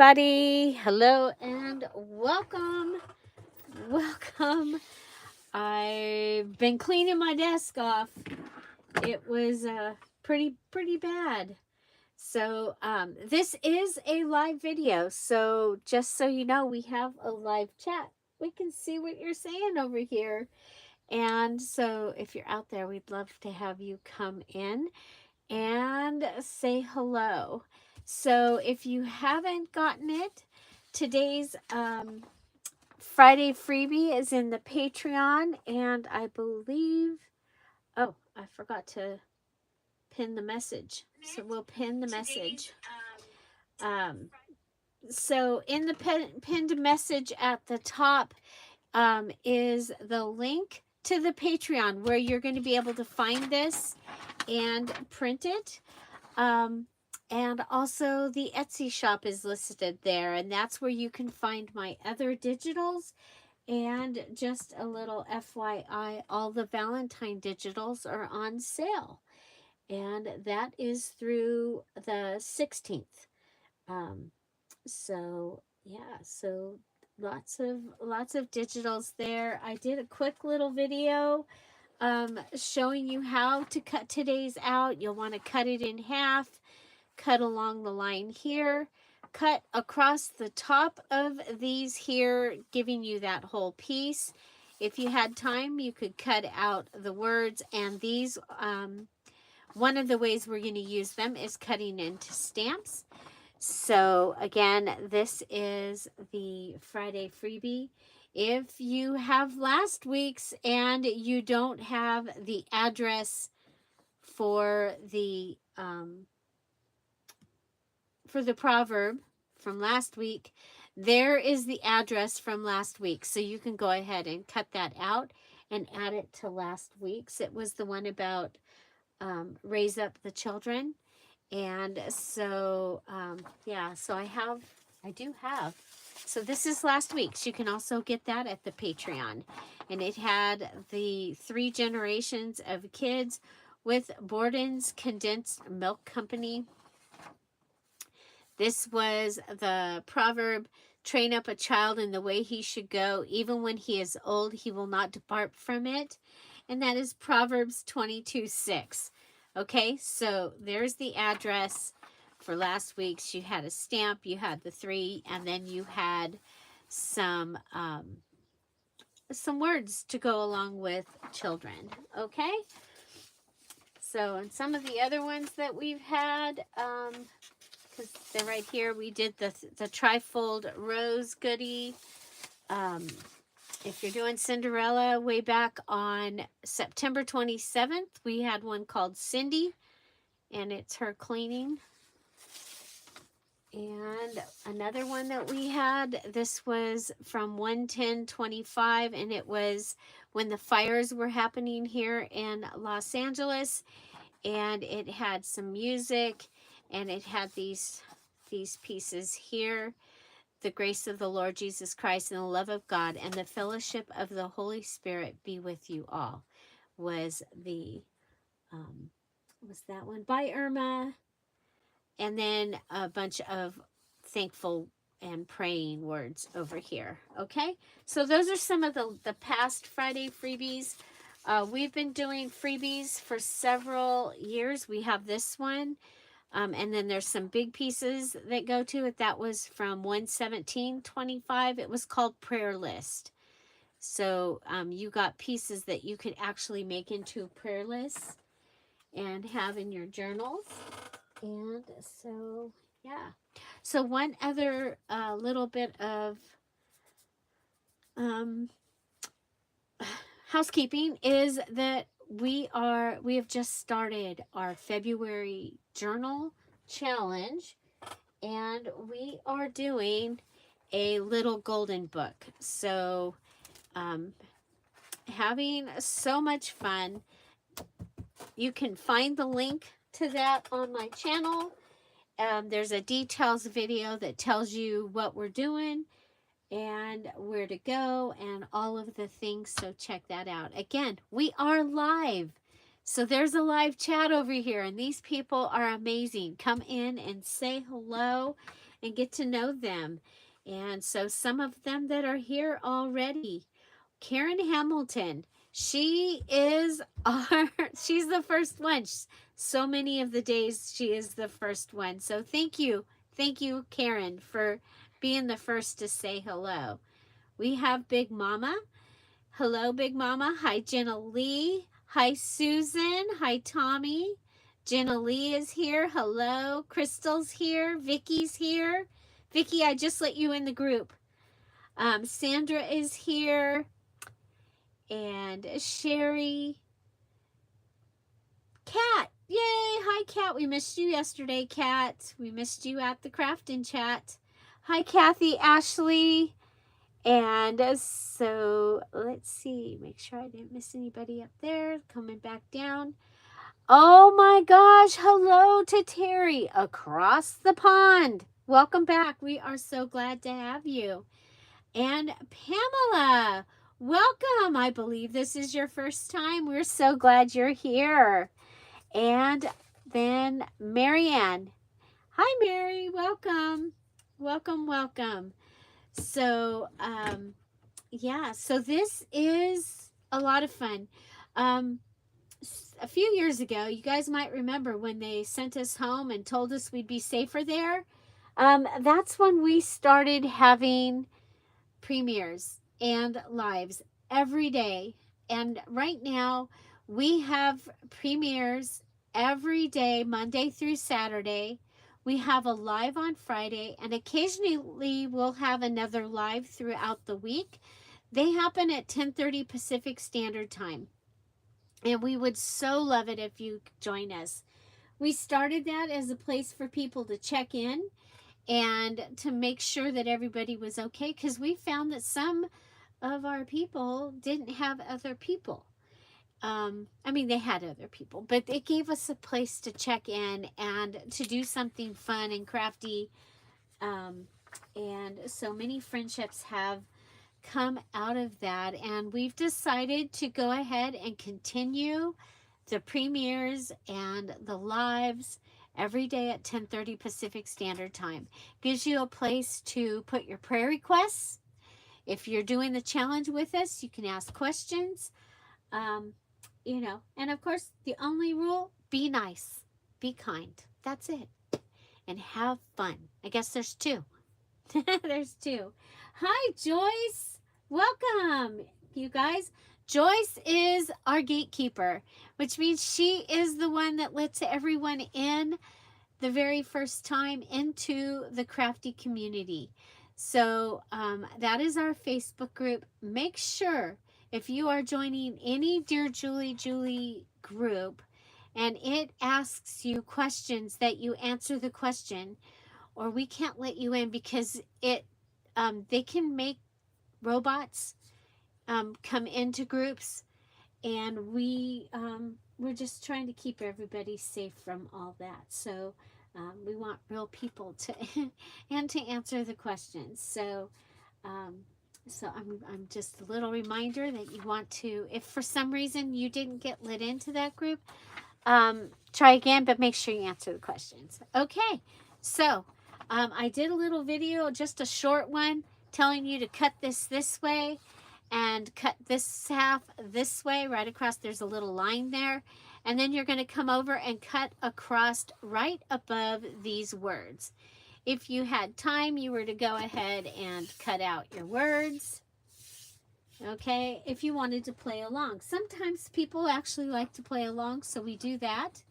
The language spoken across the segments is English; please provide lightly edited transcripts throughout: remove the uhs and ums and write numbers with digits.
everybody. Hello and welcome. Welcome. I've been cleaning my desk off. It was pretty bad. So this is a live video. So just so you know, we have a live chat. We can see what you're saying over here. And so if you're out there, we'd love to have you come in and say hello. So if you haven't gotten it, today's Friday freebie is in the Patreon, and I believe, oh, I forgot to pin the message. So we'll pin the message. Um, so in the pinned message at the top is the link to the Patreon where you're going to be able to find this and print it. And also the Etsy shop is listed there, and that's where you can find my other digitals. And just a little FYI, all the Valentine digitals are on sale, and that is through the 16th. So yeah, so lots of digitals there. I did a quick little video showing you how to cut today's out. You'll want to cut it in half, cut along the line here, cut across the top of these here, giving you that whole piece. If you had time, you could cut out the words, and these, one of the ways we're going to use them is cutting into stamps. So again, this is the Friday freebie. If you have last week's and you don't have the address for the proverb from last week, there is the address from last week. So you can go ahead and cut that out and add it to last week's. It was the one about raise up the children. And so, yeah, so I do have. So this is last week's. You can also get that at the Patreon. And it had the 3 generations of kids with Borden's Condensed Milk Company. This was the proverb, train up a child in the way he should go. Even when he is old, he will not depart from it. And that is Proverbs 22:6. Okay, so there's the address for last week's. You had a stamp, you had the 3, and then you had some words to go along with children. Okay, so and some of the other ones that we've had, because they're right here, we did the trifold rose goodie. If you're doing Cinderella, way back on September 27th, we had one called Cindy, and it's her cleaning. And another one that we had, this was from 1/10/25, and it was when the fires were happening here in Los Angeles, and it had some music, and it had these pieces here. The grace of the Lord Jesus Christ and the love of God and the fellowship of the Holy Spirit be with you all, was the was that one by Irma. And then a bunch of thankful and praying words over here. Okay, so those are some of the past Friday freebies. We've been doing freebies for several years. We have this one. And then there's some big pieces that go to it. That was from 1/17/25. It was called Prayer List. So you got pieces that you could actually make into prayer lists and have in your journals. And so, yeah. So one other little bit of housekeeping is that we have just started our February journal challenge, and we are doing a little golden book. So having so much fun. You can find the link to that on my channel. There's a details video that tells you what we're doing and where to go and all of the things, so check that out. Again, we are live, so there's a live chat over here, and these people are amazing. Come in and say hello, and get to know them. And so some of them that are here already, Karen Hamilton, she is she's the first one. So many of the days she is the first one. So thank you, Karen, for being the first to say hello. We have Big Mama. Hello, Big Mama. Hi, Jenna Lee. Hi, Susan. Hi, Tommy. Jenna Lee is here. Hello. Crystal's here. Vicky's here. Vicky, I just let you in the group. Sandra is here. And Sherry. Kat. Yay. Hi, Kat. We missed you yesterday, Kat. We missed you at the crafting chat. Hi, Kathy, Ashley. And so let's see, make sure I didn't miss anybody up there. Coming back down. Oh my gosh, hello to Terry across the pond. Welcome back. We are so glad to have you. And Pamela, welcome. I believe this is your first time. We're so glad you're here. And then Marianne. Hi, Mary. Welcome. Welcome, welcome. So, yeah, so this is a lot of fun. A few years ago, you guys might remember when they sent us home and told us we'd be safer there. That's when we started having premieres and lives every day. And right now, we have premieres every day, Monday through Saturday. We have a live on Friday, and occasionally we'll have another live throughout the week. They happen at 10:30 Pacific Standard Time, and we would so love it if you join us. We started that as a place for people to check in and to make sure that everybody was okay, because we found that some of our people didn't have other people. I mean, they had other people, but it gave us a place to check in and to do something fun and crafty. And so many friendships have come out of that. And we've decided to go ahead and continue the premieres and the lives every day at 10:30 Pacific Standard Time. Gives you a place to put your prayer requests. If you're doing the challenge with us, you can ask questions. You know, and of course, the only rule, be nice, be kind. That's it. And have fun. I guess there's two. There's two. Hi, Joyce. Welcome, you guys. Joyce is our gatekeeper, which means she is the one that lets everyone in the very first time into the crafty community. So that is our Facebook group. Make sure if you are joining any Dear Julie Julie group and it asks you questions, that you answer the question, or we can't let you in, because it they can make robots come into groups, and we're just trying to keep everybody safe from all that. So we want real people to and to answer the questions. So so I'm just a little reminder that you want to, if for some reason you didn't get let into that group, try again, but make sure you answer the questions. Okay, so I did a little video, just a short one, telling you to cut this way and cut this half this way, right across. There's a little line there, and then you're going to come over and cut across right above these words. If you had time, you were to go ahead and cut out your words. Okay, if you wanted to play along. Sometimes people actually like to play along, so we do that.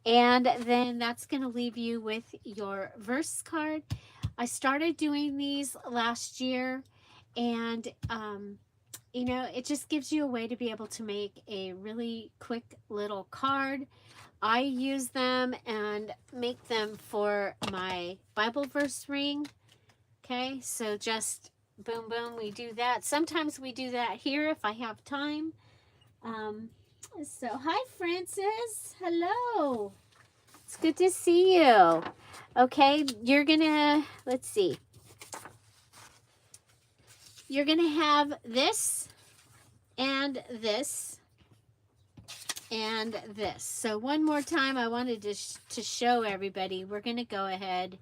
And then that's going to leave you with your verse card. I started doing these last year, and you know, it just gives you a way to be able to make a really quick little card. I use them and make them for my Bible verse ring. Okay, so just boom, boom, we do that. Sometimes we do that here if I have time. So hi, Francis. Hello. It's good to see you. Okay, you're gonna, let's see. You're gonna have this and this and this. So one more time, I wanted to show everybody. We're gonna go ahead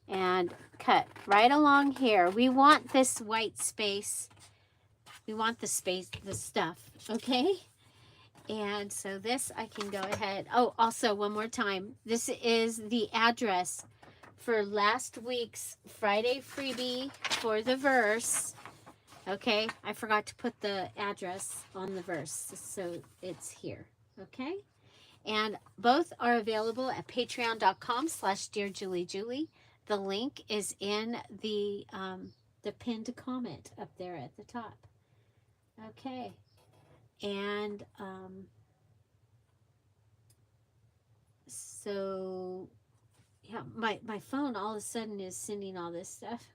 and cut right along here. We want this white space. We want the space, the stuff, okay? And so this I can go ahead. Oh, also one more time. This is the address for last week's Friday freebie for the verse. Okay, I forgot to put the address on the verse, so it's here. Okay, and both are available at patreon.com/dearJulieJulie. The link is in the pinned comment up there at the top. Okay, and so yeah, my phone all of a sudden is sending all this stuff.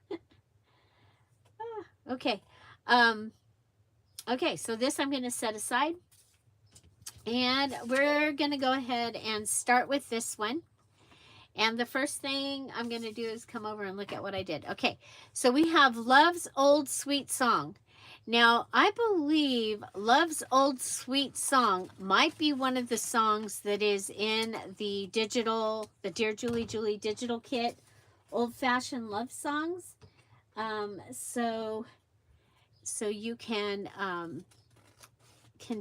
Okay. Okay, so this I'm going to set aside. And we're going to go ahead and start with this one. And the first thing I'm going to do is come over and look at what I did. Okay, so we have Love's Old Sweet Song. Now, I believe Love's Old Sweet Song might be one of the songs that is in the digital, the Dear Julie Julie digital kit, Old Fashioned Love Songs. So you can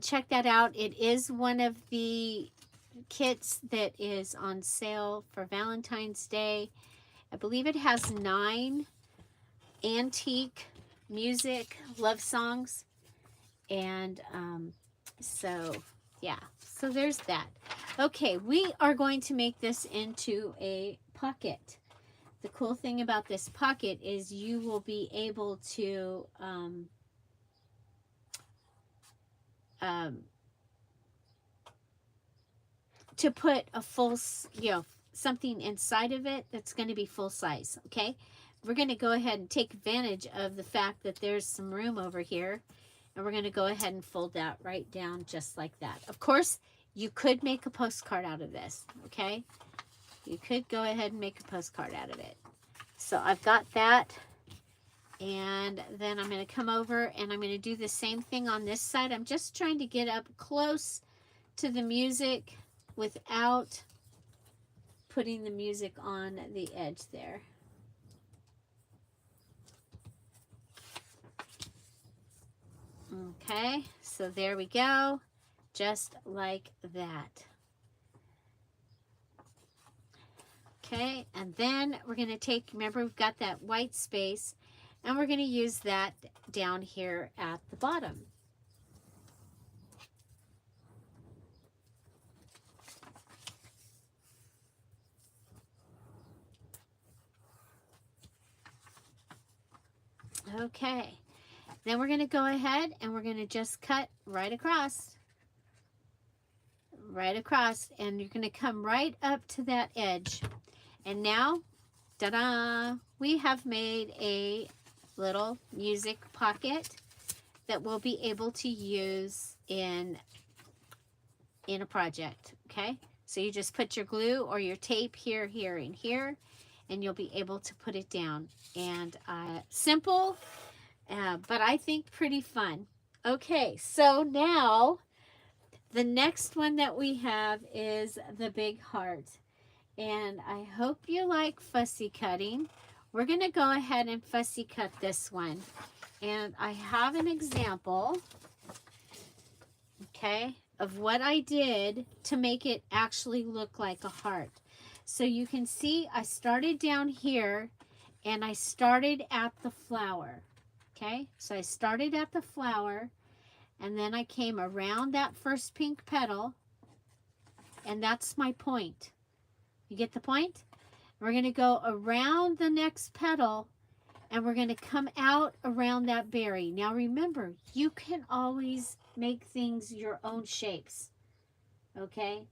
check that out. It is one of the kits that is on sale for Valentine's Day. I believe it has 9 antique music love songs. And so yeah, so there's that. Okay, we are going to make this into a pocket. The cool thing about this pocket is you will be able to put a full, something inside of it that's going to be full size. Okay, we're going to go ahead and take advantage of the fact that there's some room over here, and we're going to go ahead and fold that right down just like that. Of course, you could make a postcard out of this. Okay, you could go ahead and make a postcard out of it. So I've got that, and then I'm going to come over and I'm going to do the same thing on this side. I'm just trying to get up close to the music without putting the music on the edge there. Okay, so there we go, just like that. Okay, and then we're going to take, remember we've got that white space, and we're going to use that down here at the bottom. Okay, then we're going to go ahead and we're going to just cut right across, and you're going to come right up to that edge. And now, ta-da, we have made a little music pocket that we'll be able to use in a project. Okay, so you just put your glue or your tape here, here, and here, and you'll be able to put it down. And simple, but I think pretty fun. Okay, so now the next one that we have is the big heart. And I hope you like fussy cutting. We're going to go ahead and fussy cut this one. And I have an example, okay, of what I did to make it actually look like a heart. So you can see I started down here and I started at the flower. Okay, so I started at the flower and then I came around that first pink petal, and that's my point. You get the point? We're going to go around the next petal and we're going to come out around that berry. Now remember, you can always make things your own shapes. Okay?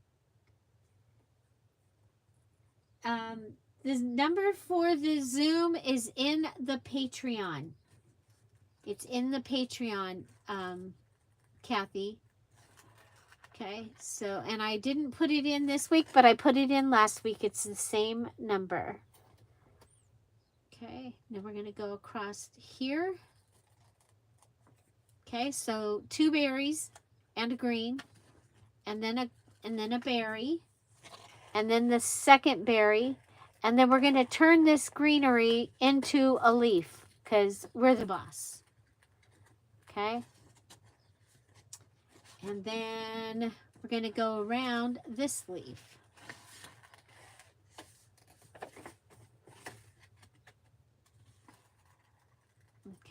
The number for the Zoom is in the Patreon. It's in the Patreon, Kathy. Okay, so, and I didn't put it in this week, but I put it in last week. It's the same number. Okay, then we're going to go across here. Okay, so 2 berries and a green, and then a berry, and then the second berry, And then we're going to turn this greenery into a leaf because we're the boss. Okay. And then we're going to go around this leaf.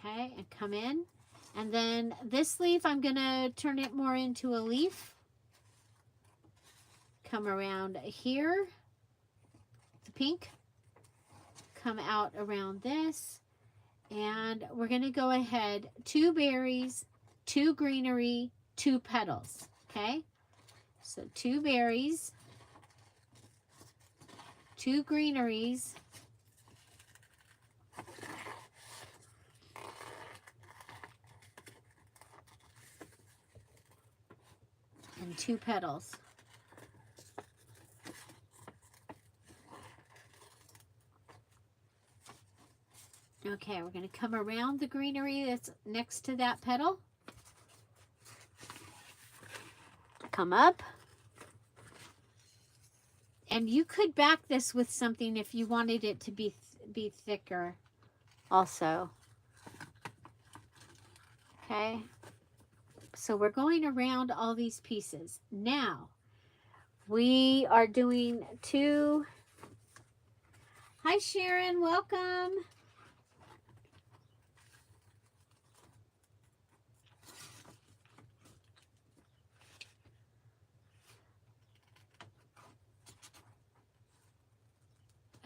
Okay, and come in. And then this leaf, I'm going to turn it more into a leaf. Come around here, the pink. Come out around this. And we're going to go ahead, 2 berries, 2 greenery, 2 petals. Okay, so 2 berries, 2 greeneries, and 2 petals. Okay, we're going to come around the greenery that's next to that petal. Come up. And you could back this with something if you wanted it to be thicker also. Okay. So we're going around all these pieces. Now, we are doing 2. Hi, Sharon. Welcome.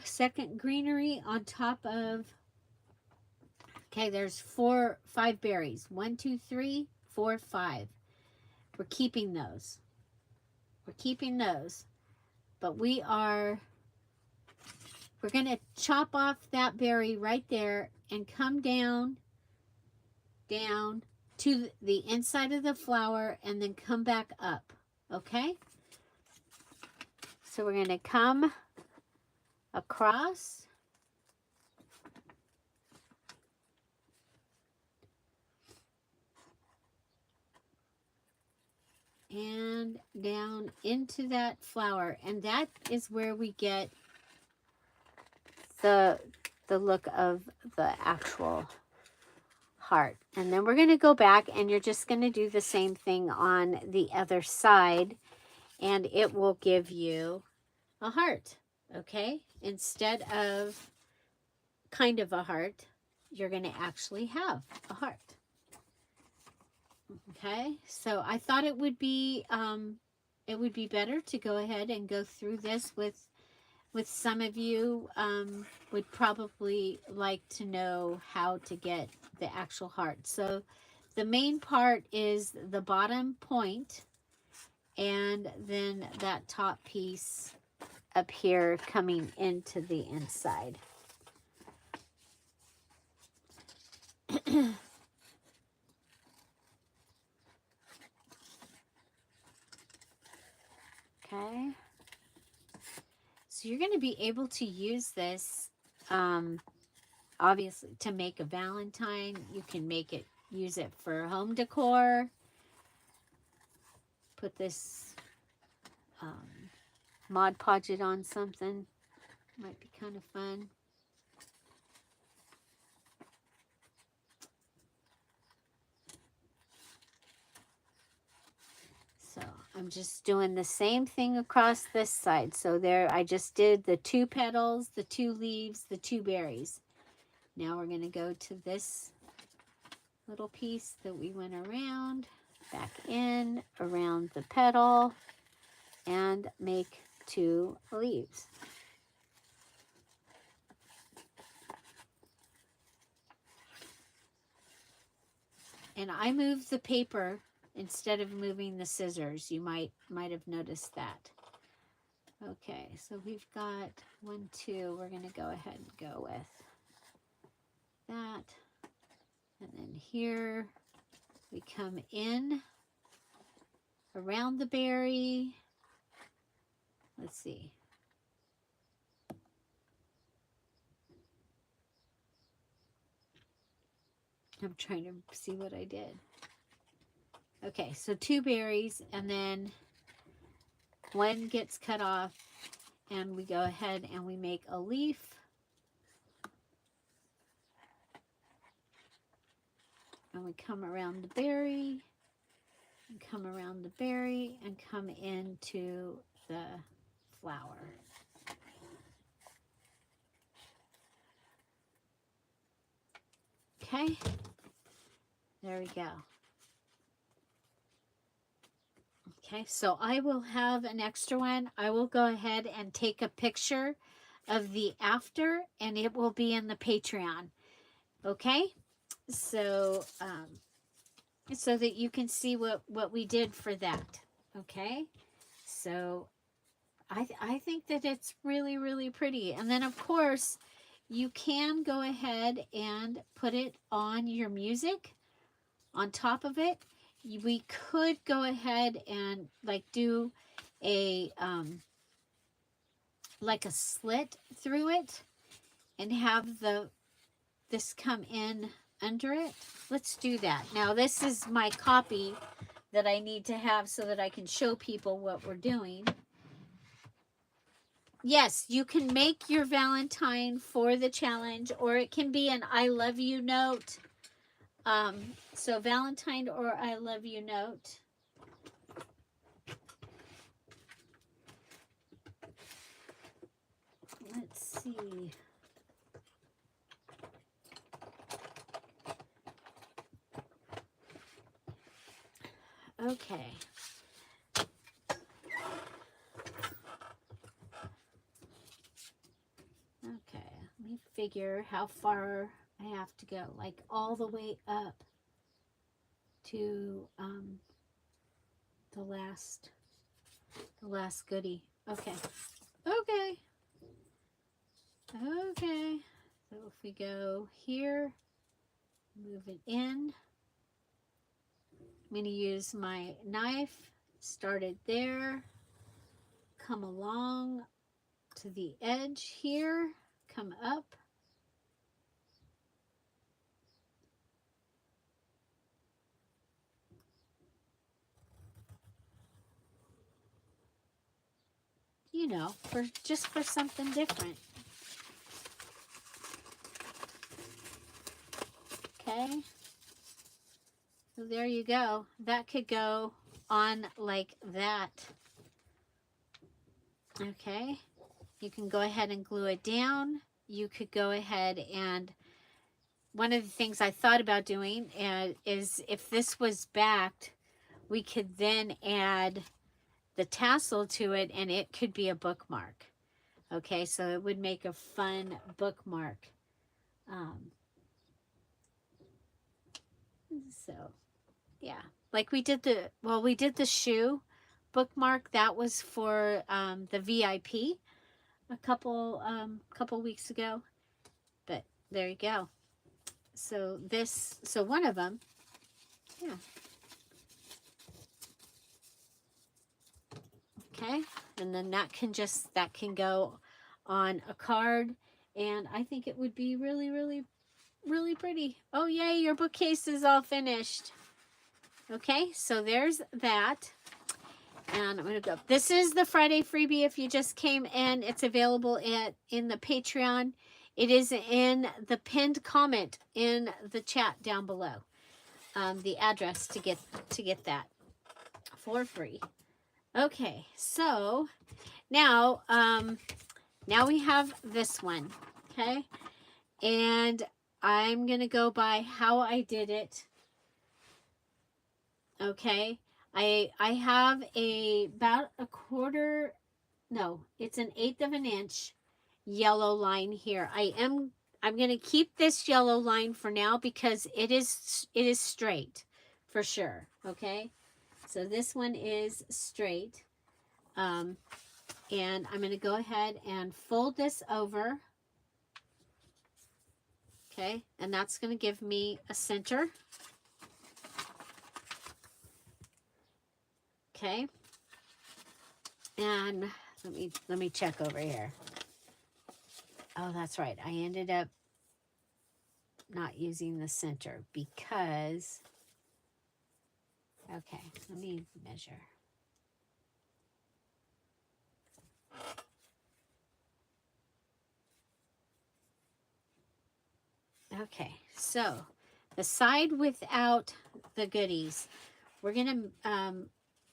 Second greenery on top of, okay, there's 5 berries. 1, 2, 3, 4, 5. We're keeping those. We're keeping those. But we're going to chop off that berry right there and come down to the inside of the flower and then come back up. Okay? So we're going to come across. And down into that flower. And that is where we get the look of the actual heart. And then we're going to go back and you're just going to do the same thing on the other side. And it will give you a heart. Okay? Instead of kind of a heart, you're going to actually have a heart. Okay, so I thought it would be better to go ahead and go through this with some of you would probably like to know how to get the actual heart. So the main part is the bottom point and then that top piece up here coming into the inside. Okay. So you're going to be able to use this, obviously, to make a valentine. You can use it for home decor. Put this Mod Podge it on something. Might be kind of fun. So I'm just doing the same thing across this side. So there, I just did the 2 petals, the 2 leaves, the 2 berries. Now we're going to go to this little piece that we went around, back in, around the petal, and make 2 leaves. And I moved the paper instead of moving the scissors. You might have noticed that. Okay, so we've got 1, 2. We're going to go ahead and go with that. And then here we come in around the berry. Let's see. I'm trying to see what I did. Okay, so 2 berries, and then 1 gets cut off, and we go ahead and we make a leaf. And we come around the berry, and come around the berry, and come into the flower. Okay, there we go. Okay, so I will have an extra one. I will go ahead and take a picture of the after, and it will be in the Patreon. Okay, so so that you can see what we did for that. Okay, so I think that it's really, really pretty. And then of course you can go ahead and put it on your music on top of it. We could go ahead and like do a like a slit through it and have this come in under it. Let's do that. Now this is my copy that I need to have so that I can show people what we're doing. Yes, you can make your Valentine for the challenge, or it can be an I love you note. So Valentine or I love you note. Let's see. Okay. Okay, let me figure how far I have to go, like all the way up to the last goodie. Okay. Okay. Okay. So if we go here, move it in. I'm going to use my knife, start it there, come along to the edge here, come up. You know, just for something different. Okay. So there you go. That could go on like that. Okay. You can go ahead and glue it down. You could go ahead and, one of the things I thought about doing is if this was backed, we could then add the tassel to it and it could be a bookmark. Okay, so it would make a fun bookmark. So yeah, like we did the shoe bookmark. That was for the VIP a couple weeks ago. But there you go. So one of them, yeah. Okay, and then that can go on a card, and I think it would be really, really, really pretty. Oh yay, your bookcase is all finished. Okay, so there's that. And I'm going to go. This is the Friday freebie. If you just came in, it's available in the Patreon. It is in the pinned comment in the chat down below. The address to get that for free. Okay, so now now we have this one. Okay, and I'm going to go by how I did it. Okay. I have about a quarter, no, it's an 1/8 of an inch yellow line here. I'm going to keep this yellow line for now because it is straight for sure. Okay. So this one is straight. And I'm going to go ahead and fold this over. Okay. And that's going to give me a center. Okay. And let me check over here. Oh, that's right. I ended up not using the center because, okay, let me measure. Okay, so the side without the goodies, we're going to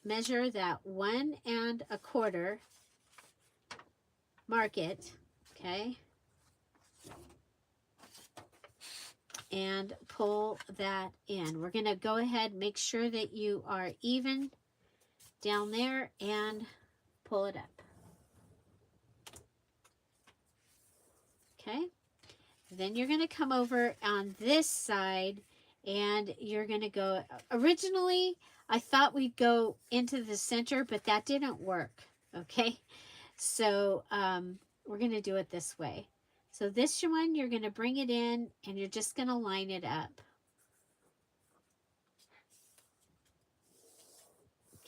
measure that 1 1/4, mark it, okay, and pull that in. We're going to go ahead, make sure that you are even down there and pull it up. Okay, then you're going to come over on this side and you're going to go, originally I thought we'd go into the center, but that didn't work. Okay, so we're going to do it this way. So this one, you're going to bring it in and you're just going to line it up.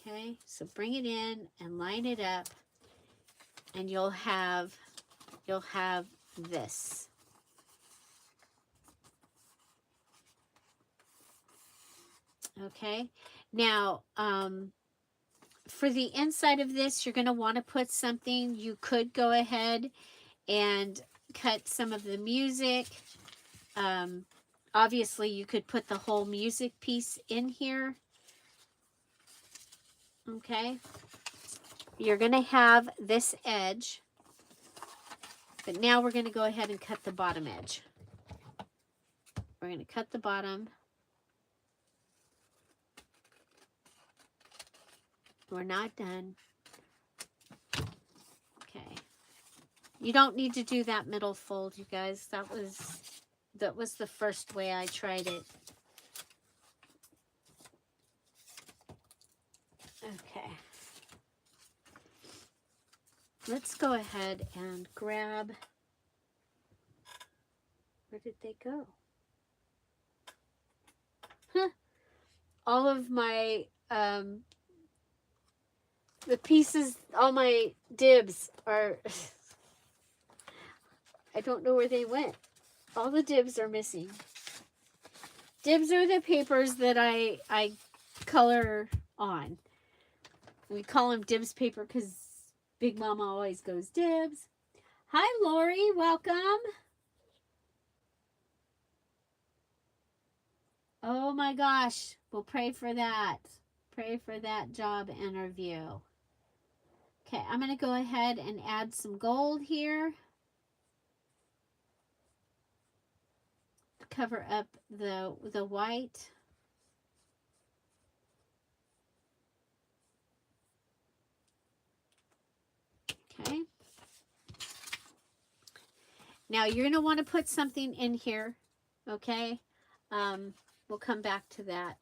Okay, so bring it in and line it up, and you'll have this. Okay, now for the inside of this, you're going to want to put something. You could go ahead and cut some of the music. Obviously, you could put the whole music piece in here. Okay, you're going to have this edge, but now we're going to go ahead and cut the bottom edge. We're going to cut the bottom. We're not done. Okay. You don't need to do that middle fold, you guys. That was the first way I tried it. Okay. Let's go ahead and grab, where did they go? Huh. All of my, the pieces, all my dibs are, I don't know where they went. All the dibs are missing. Dibs are the papers that I color on. We call them dibs paper because Big Mama always goes dibs. Hi, Lori. Welcome. Oh my gosh. We'll pray for that. Pray for that job interview. Okay, I'm going to go ahead and add some gold here. Cover up the white. Okay. Now you're going to want to put something in here. Okay. We'll come back to that.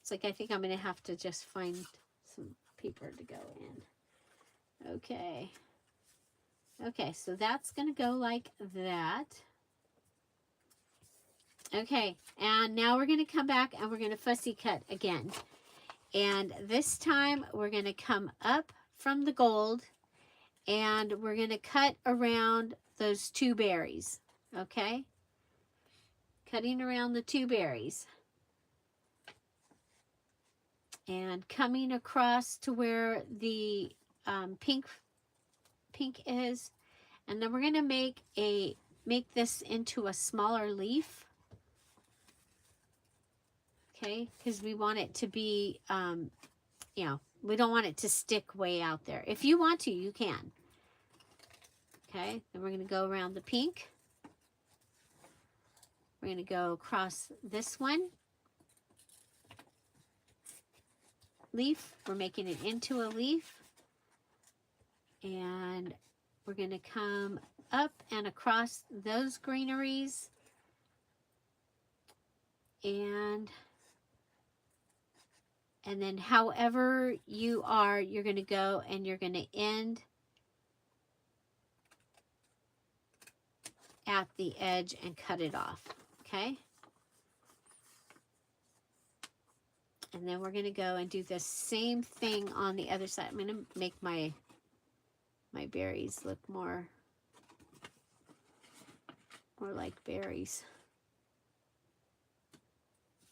It's like I think I'm going to have to just find some paper to go in. Okay. Okay, so that's going to go like that. Okay, and now we're going to come back and we're going to fussy cut again. And this time we're going to come up from the gold and we're going to cut around those 2 berries. Okay? Cutting around the 2 berries. And coming across to where the pink is, and then we're going to make this into a smaller leaf. Okay, because we want it to be, you know, we don't want it to stick way out there. If you want to, you can. Okay, then we're going to go around the pink. We're going to go across this one. Leaf. We're making it into a leaf. And we're going to come up and across those greeneries. And then however you are, you're going to go and you're going to end at the edge and cut it off. Okay? And then we're going to go and do the same thing on the other side. I'm going to make my berries look more like berries.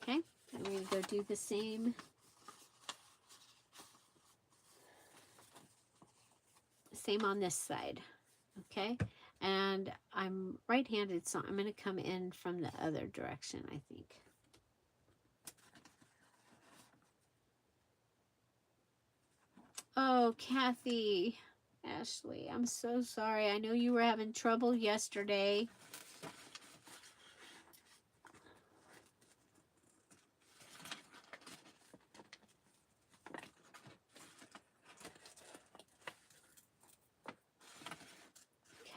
Okay, and we're going to go do the same on this side. Okay, and I'm right-handed, so I'm going to come in from the other direction, I think. Oh, Kathy, Ashley, I'm so sorry. I know you were having trouble yesterday.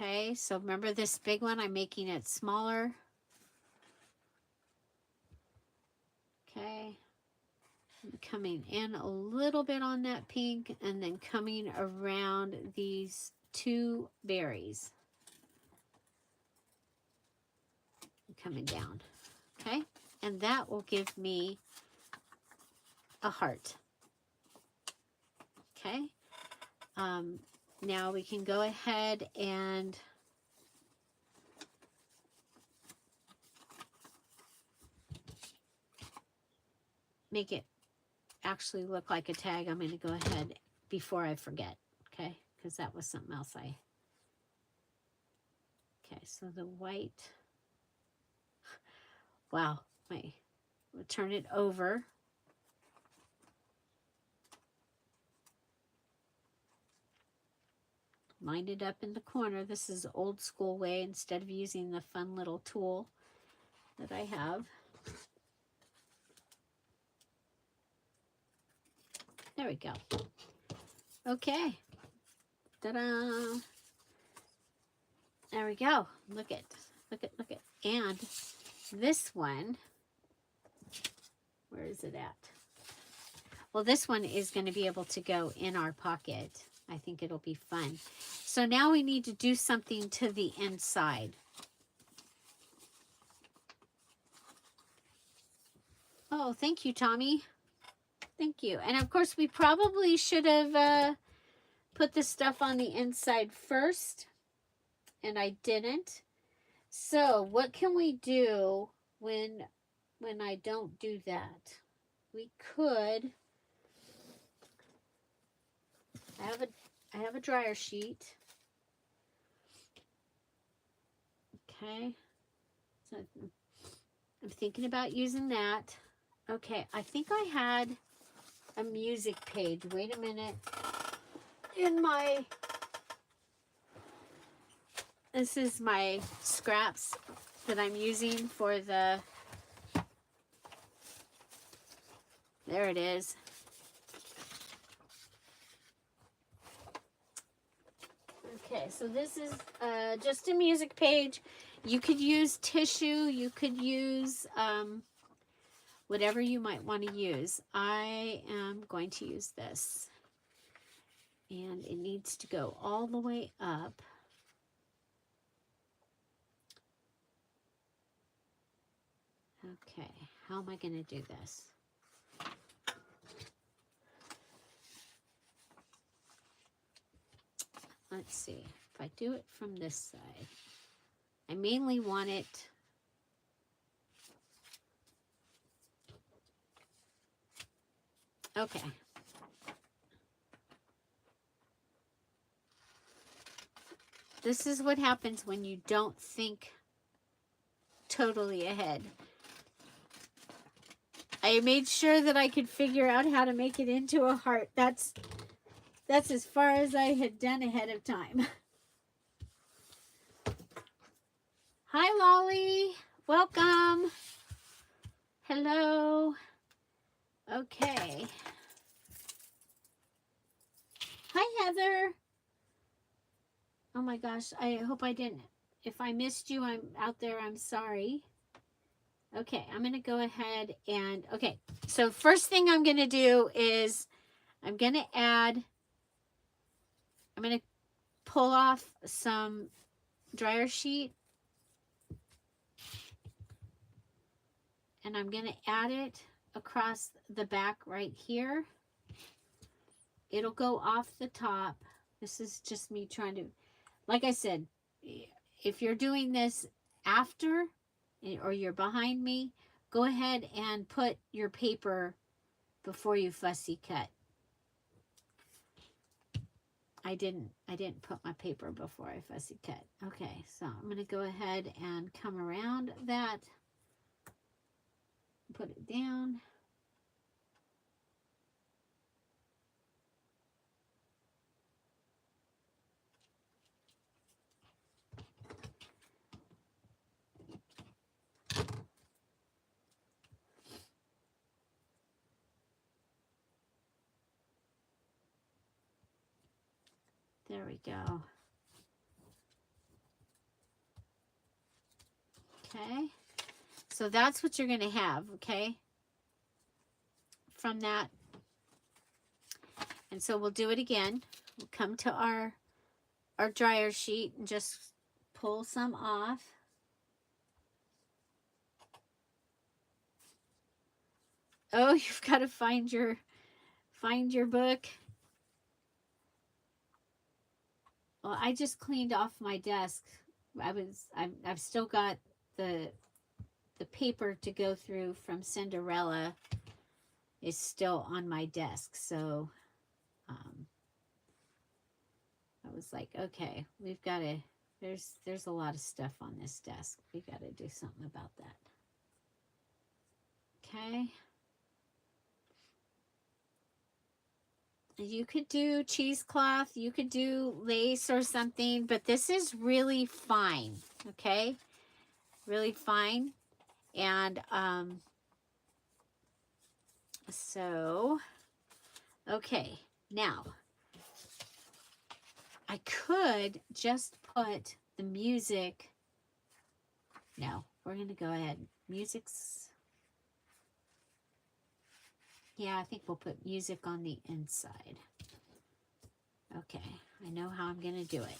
Okay, so remember this big one, I'm making it smaller. Okay, I'm coming in a little bit on that pink and then coming around these two berries. Coming down, okay? And that will give me a heart, okay? Now we can go ahead and make it actually look like a tag. I'm going to go ahead before I forget, okay? Because that was something else okay, so the white, wow, we'll turn it over. Line it up in the corner. This is old school way instead of using the fun little tool that I have. There we go. Okay. Ta-da! There we go. Look it. And this one, where is it at? Well, this one is going to be able to go in our pocket. I think it'll be fun. So now we need to do something to the inside. Oh, thank you, Tommy. Thank you. And of course, we probably should have put the stuff on the inside first, and I didn't. So what can we do when I don't do that? We could, I have a dryer sheet. Okay. So I'm thinking about using that. Okay, I think I had a music page. Wait a minute. In my, this is my scraps that I'm using for the, there it is. Okay, so this is just a music page. You could use tissue. You could use whatever you might want to use. I am going to use this. And it needs to go all the way up. Okay, how am I going to do this? Let's see, if I do it from this side, I mainly want it okay. This is what happens when you don't think totally ahead. I made sure that I could figure out how to make it into a heart. That's as far as I had done ahead of time. Hi, Lolly. Welcome. Hello. Okay. Hi, Heather. Oh my gosh, I hope I didn't. If I missed you, I'm out there. I'm sorry. Okay, I'm going to go ahead and, okay. So first thing I'm going to do is I'm going to add, I'm going to pull off some dryer sheet. And I'm going to add it across the back right here. It'll go off the top. This is just me trying to, like I said, if you're doing this after or you're behind me, go ahead and put your paper before you fussy cut. I didn't put my paper before I fussy cut. Okay, so I'm going to go ahead and come around that, put it down. There we go. Okay, so that's what you're going to have, okay, from that. And so we'll do it again. We'll come to our dryer sheet and just pull some off. Oh, you've got to find your book. Well, I just cleaned off my desk. I've still got the paper to go through from Cinderella is still on my desk. So I was like, okay, we've got to, there's a lot of stuff on this desk. We got to do something about that. Okay. You could do cheesecloth, you could do lace or something, but this is really fine, okay? Really fine. And so, okay, now I could just put the music. No, we're going to go ahead. Music's, yeah, I think we'll put music on the inside. Okay, I know how I'm going to do it.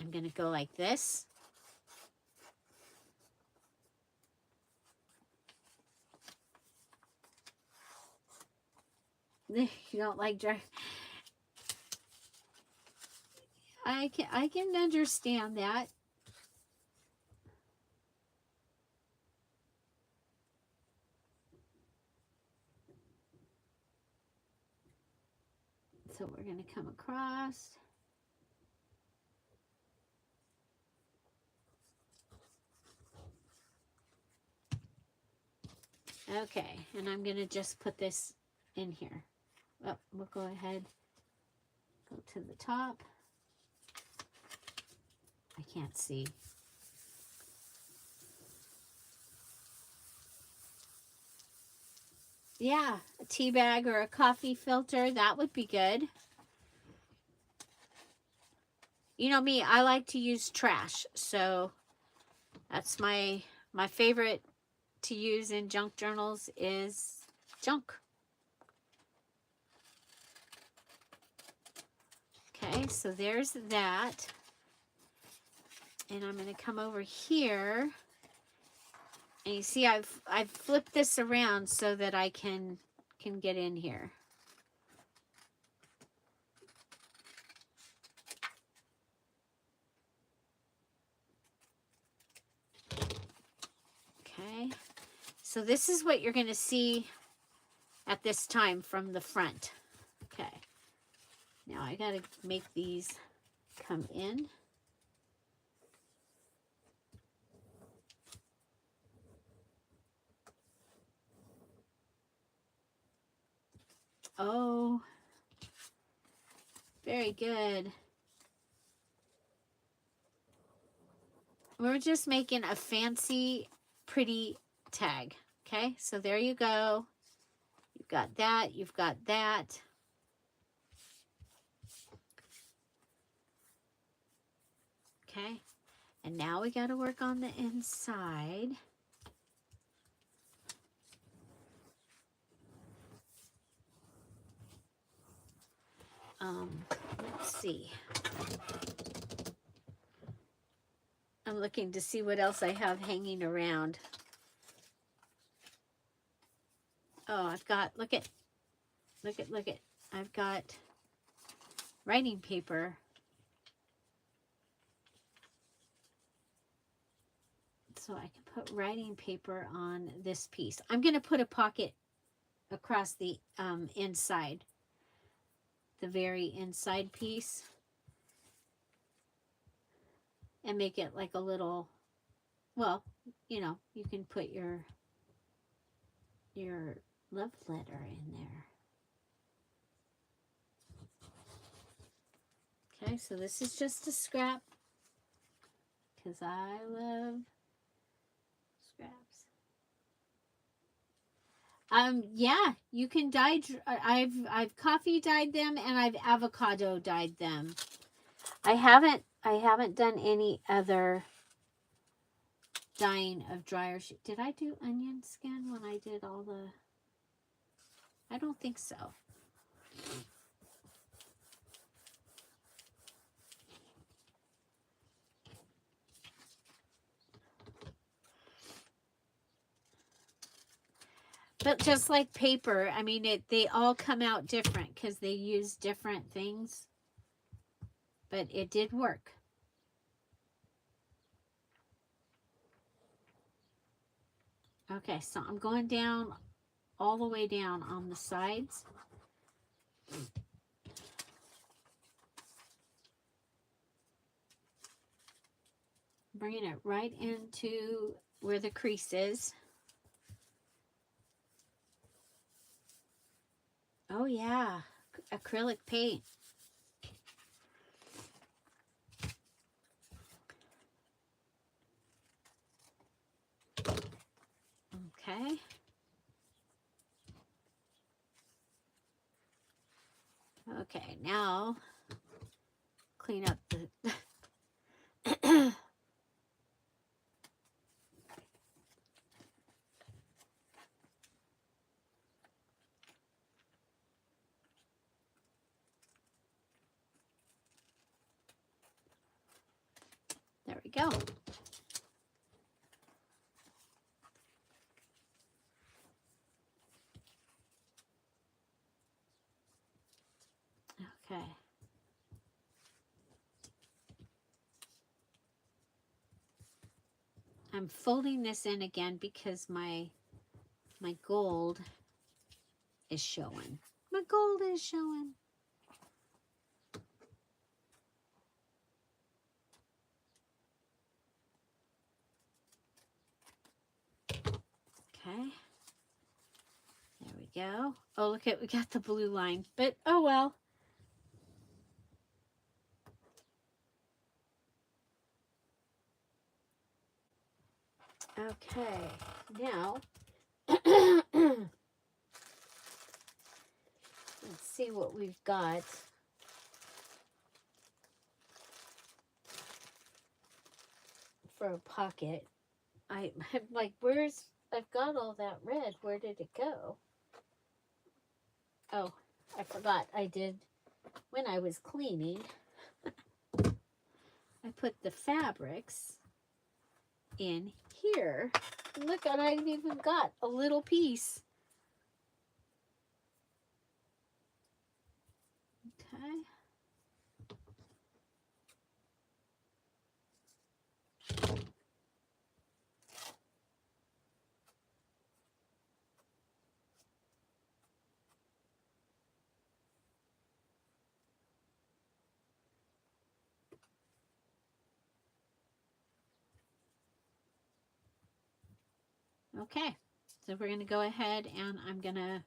I'm going to go like this. You don't like dry. I can understand that. So we're going to come across. Okay, and I'm going to just put this in here. Oh, we'll go ahead, go to the top. I can't see. Yeah, a tea bag or a coffee filter, that would be good. You know me, I like to use trash, so that's my favorite to use in junk journals is junk. Okay, so there's that. And I'm going to come over here. And you see I've flipped this around so that I can get in here. Okay. So this is what you're going to see at this time from the front. Okay. Now I got to make these come in. Oh, very good. We're just making a fancy, pretty tag. Okay, so there you go. You've got that. You've got that. Okay, and now we got to work on the inside. Let's see. I'm looking to see what else I have hanging around. Oh, I've got, look at. I've got writing paper. So I can put writing paper on this piece. I'm going to put a pocket across the inside, the very inside piece. and make it like a little, well, you know, you can put your love letter in there. Okay, so this is just a scrap because I love scraps. Yeah, you can dye. I've coffee dyed them and I've avocado dyed them. I haven't done any other dyeing of dryer sheet. Did I do onion skin when I did all the? I don't think so. But just like paper, I mean, they all come out different because they use different things. But it did work. Okay, so I'm going down all the way down on the sides. Bringing it right into where the crease is. Oh yeah, acrylic paint. Okay. Okay, now clean up the there we go. Okay. I'm folding this in again because my gold is showing. My gold is showing. Okay. There we go. Oh, look at, we got the blue line, but oh well. Okay, now let's see what we've got. For a pocket. I'm like, I've got all that red. Where did it go? Oh, I forgot. I did, when I was cleaning, I put the fabrics in here. Look, and I've even got a little piece. Okay. Okay, so we're going to go ahead and I'm going to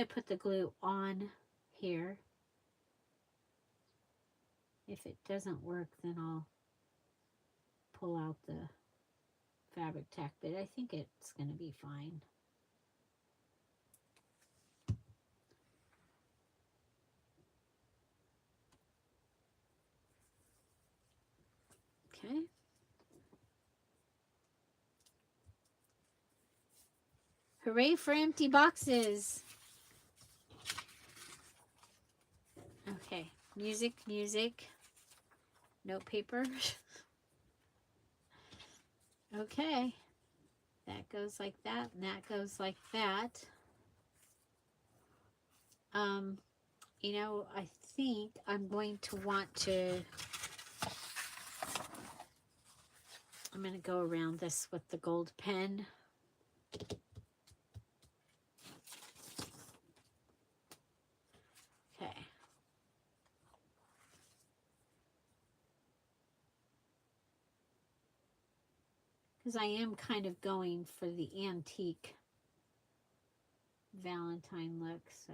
put the glue on here. If it doesn't work, then I'll pull out the fabric tack, but I think it's going to be fine. Okay. Hooray for empty boxes. Okay, music, music. Note paper. Okay, that goes like that, and that goes like that. You know, I think I'm going to want to, I'm going to go around this with the gold pen. Okay. because I am kind of going for the antique Valentine look, so.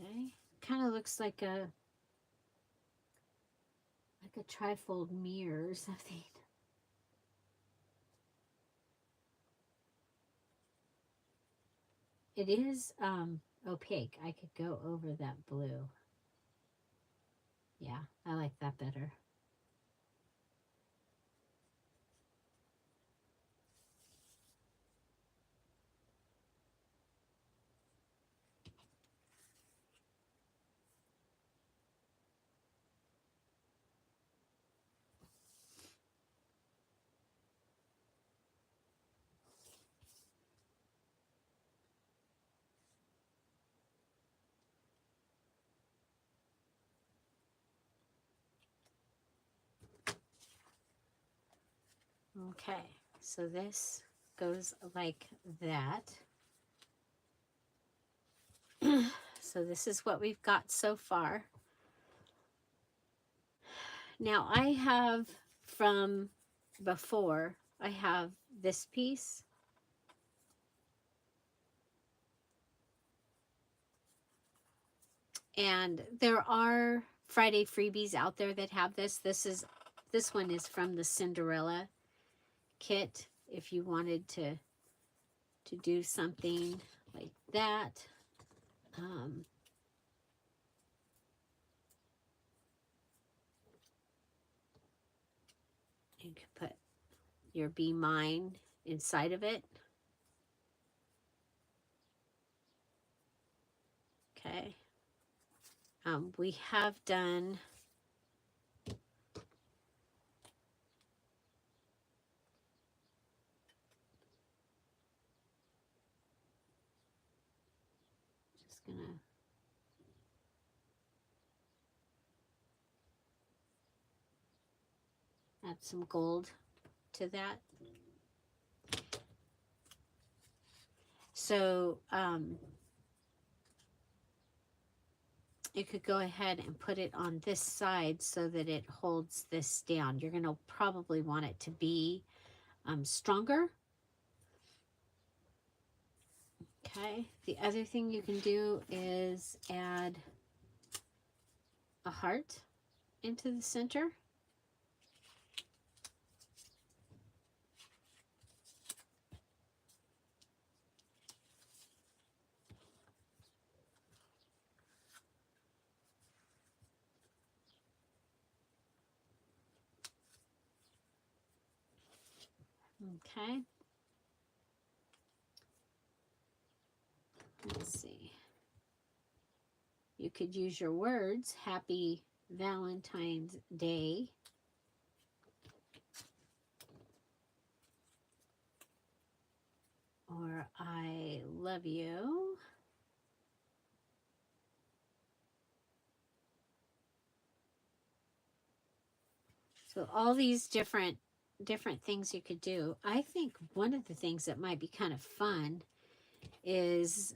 Okay, kind of looks like a trifold mirror or something. It is opaque. I could go over that blue. Yeah, I like that better. Okay, so this goes like that. So this is what we've got so far. Now I have from before, I have this piece. And there are Friday freebies out there that have this. This one is from the Cinderella kit. If you wanted to do something like that. You could put your Be Mine inside of it. Okay. We have done just gonna add some gold to that. So you could go ahead and put it on this side so that it holds this down. You're going to probably want it to be stronger. Okay, the other thing you can do is add a heart into the center. Okay. Let's see. You could use your words, Happy Valentine's Day. Or I love you. So all these different things you could do. I think one of the things that might be kind of fun is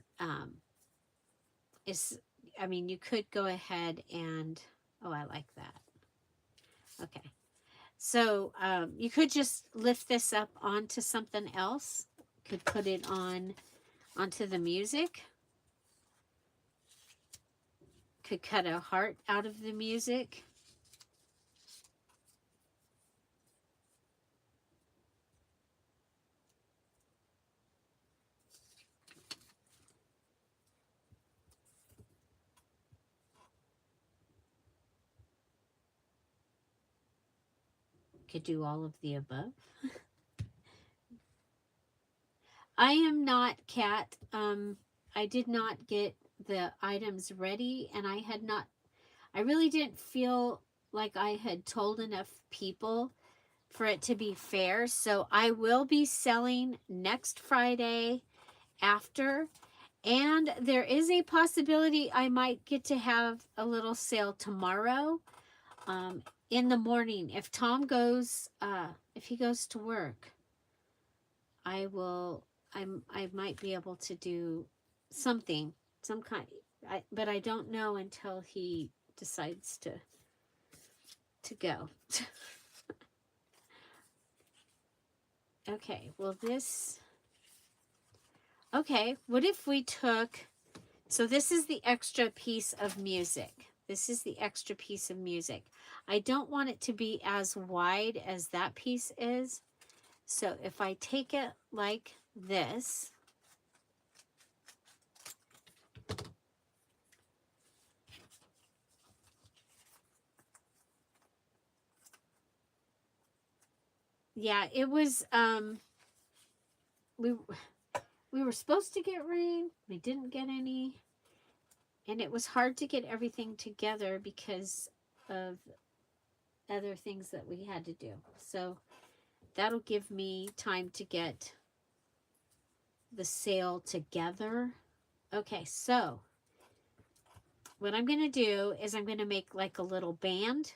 I mean, you could go ahead and, oh, I like that. Okay. So you could just lift this up onto something else. Could put it onto the music. Could cut a heart out of the music. Could do all of the above. I am not Kat. I did not get the items ready, and I really didn't feel like I had told enough people for it to be fair. So I will be selling next Friday after, And there is a possibility I might get to have a little sale tomorrow in the morning. If Tom goes, if he goes to work, I might be able to do something, some kind, but I don't know until he decides to go. Okay, well this, okay, what if we took, so this is the extra piece of music. This is the extra piece of music. I don't want it to be as wide as that piece is. So if I take it like this, yeah, it was, we were supposed to get rain. We didn't get any. And it was hard to get everything together because of other things that we had to do. So that'll give me time to get the sale together. Okay, so what I'm going to do is I'm going to make like a little band.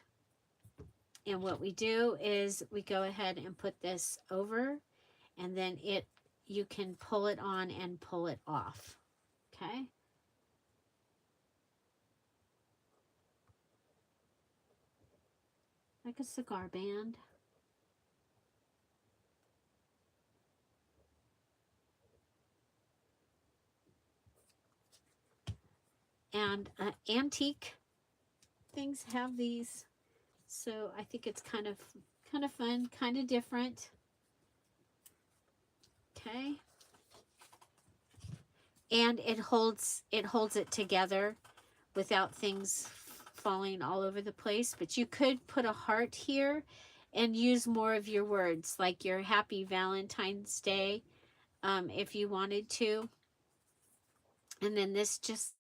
And what we do is we go ahead and put this over, and then you can pull it on and pull it off. Okay. Like a cigar band. And antique things have these, so I think it's kind of fun, kind of different. Okay. And it holds it together without things falling all over the place. But you could put a heart here and use more of your words, like your Happy Valentine's Day, if you wanted to. And then this just,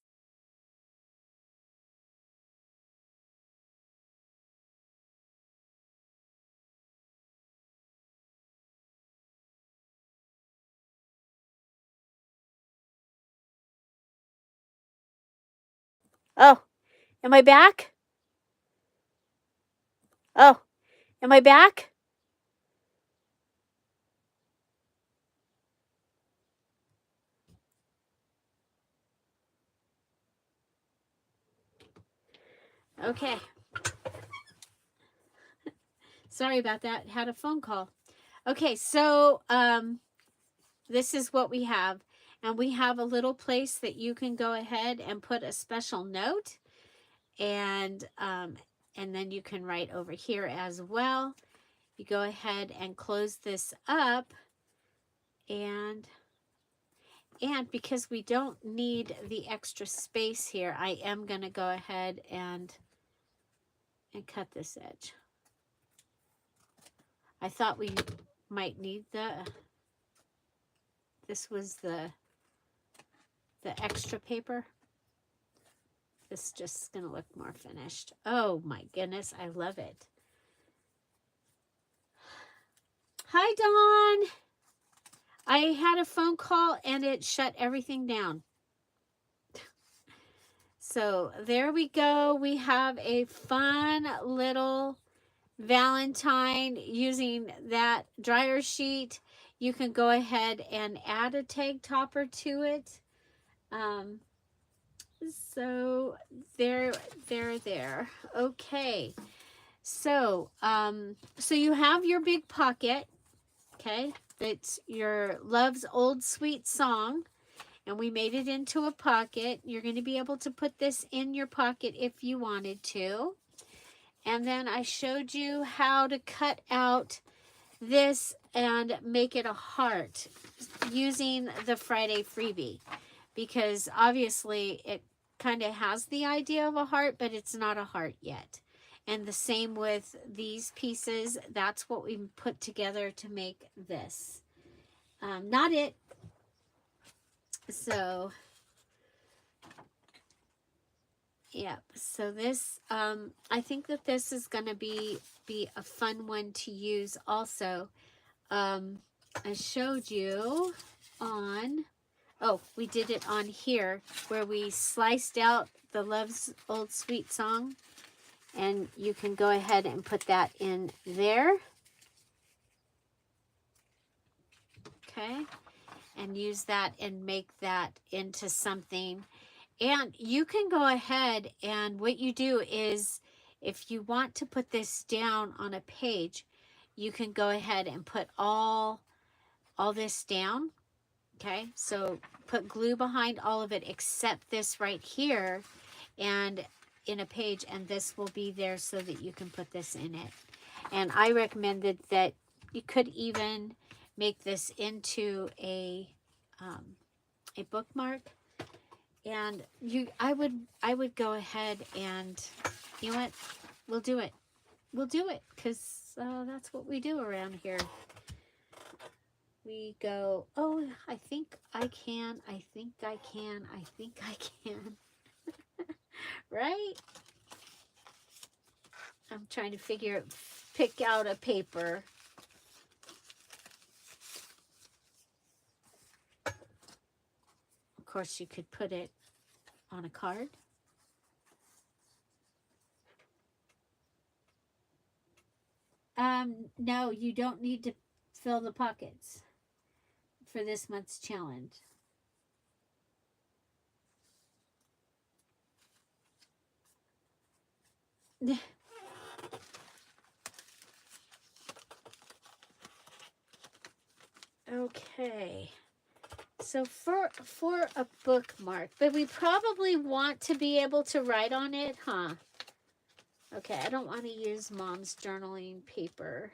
oh, am I back? Oh, am I back? Okay. Sorry about that. Had a phone call. Okay, so this is what we have. And we have a little place that you can go ahead and put a special note. And then you can write over here as well. You go ahead and close this up. And because we don't need the extra space here, I am going to go ahead and cut this edge. I thought we might need this was the extra paper. This is just going to look more finished. Oh my goodness, I love it. Hi, Dawn. I had a phone call and it shut everything down. So there we go. We have a fun little Valentine using that dryer sheet. You can go ahead and add a tag topper to it. So there. Okay. So, so you have your big pocket, okay? That's your Love's Old Sweet Song. And we made it into a pocket. You're going to be able to put this in your pocket if you wanted to. And then I showed you how to cut out this and make it a heart using the Friday freebie. Because obviously it kind of has the idea of a heart, but it's not a heart yet. And the same with these pieces. That's what we put together to make this. Not it. So, yeah. So this, I think that this is going to be a fun one to use also. I showed you on Oh, we did it on here where we sliced out the Love's Old Sweet Song. And you can go ahead and put that in there. Okay. And use that and make that into something. And you can go ahead and what you do is if you want to put this down on a page, you can go ahead and put all this down. Okay, so put glue behind all of it except this right here and in a page, and this will be there so that you can put this in it. And I recommended that you could even make this into a bookmark. And I would go ahead and, you know what, we'll do it. We'll do it because that's what we do around here. We go, oh, I think I can, I think I can, I think I can. Right? I'm trying to pick out a paper. Of course, you could put it on a card. No, you don't need to fill the pockets for this month's challenge. Okay. So for a bookmark, but we probably want to be able to write on it, huh? Okay, I don't want to use Mom's journaling paper.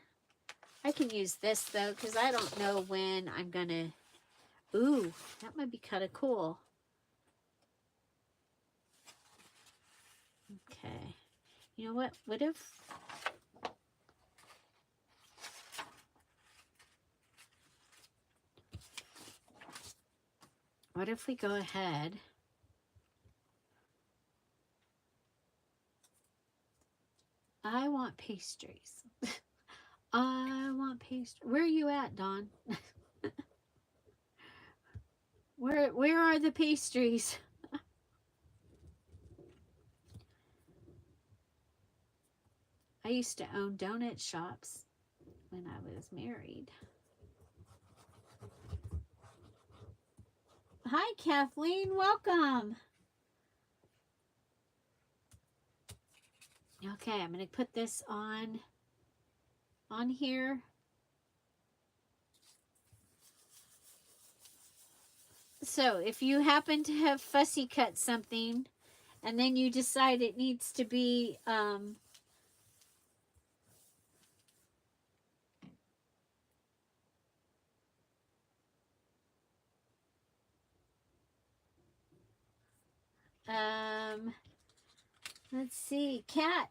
I can use this though, because I don't know when I'm gonna. Ooh, that might be kind of cool. Okay. You know what? What if we go ahead? I want pastries. I want pastry. Where are you at, Dawn? Where are the pastries? I used to own donut shops when I was married. Hi, Kathleen. Welcome. Okay, I'm going to put this on here. So if you happen to have fussy cut something and then you decide it needs to be let's see, Cat,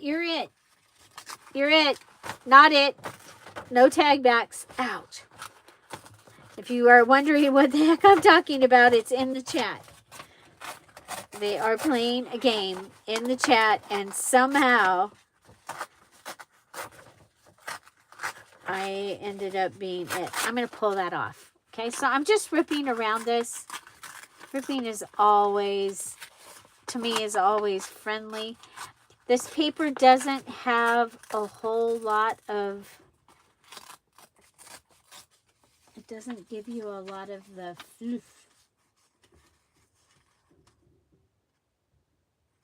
you're it. You're it. Not it. No tag backs. Ouch. If you are wondering what the heck I'm talking about, it's in the chat. They are playing a game in the chat, and somehow I ended up being it. I'm going to pull that off. Okay, so I'm just ripping around this. Ripping is always, to me, is always friendly. This paper doesn't have a whole lot of, it doesn't give you a lot of the fluff.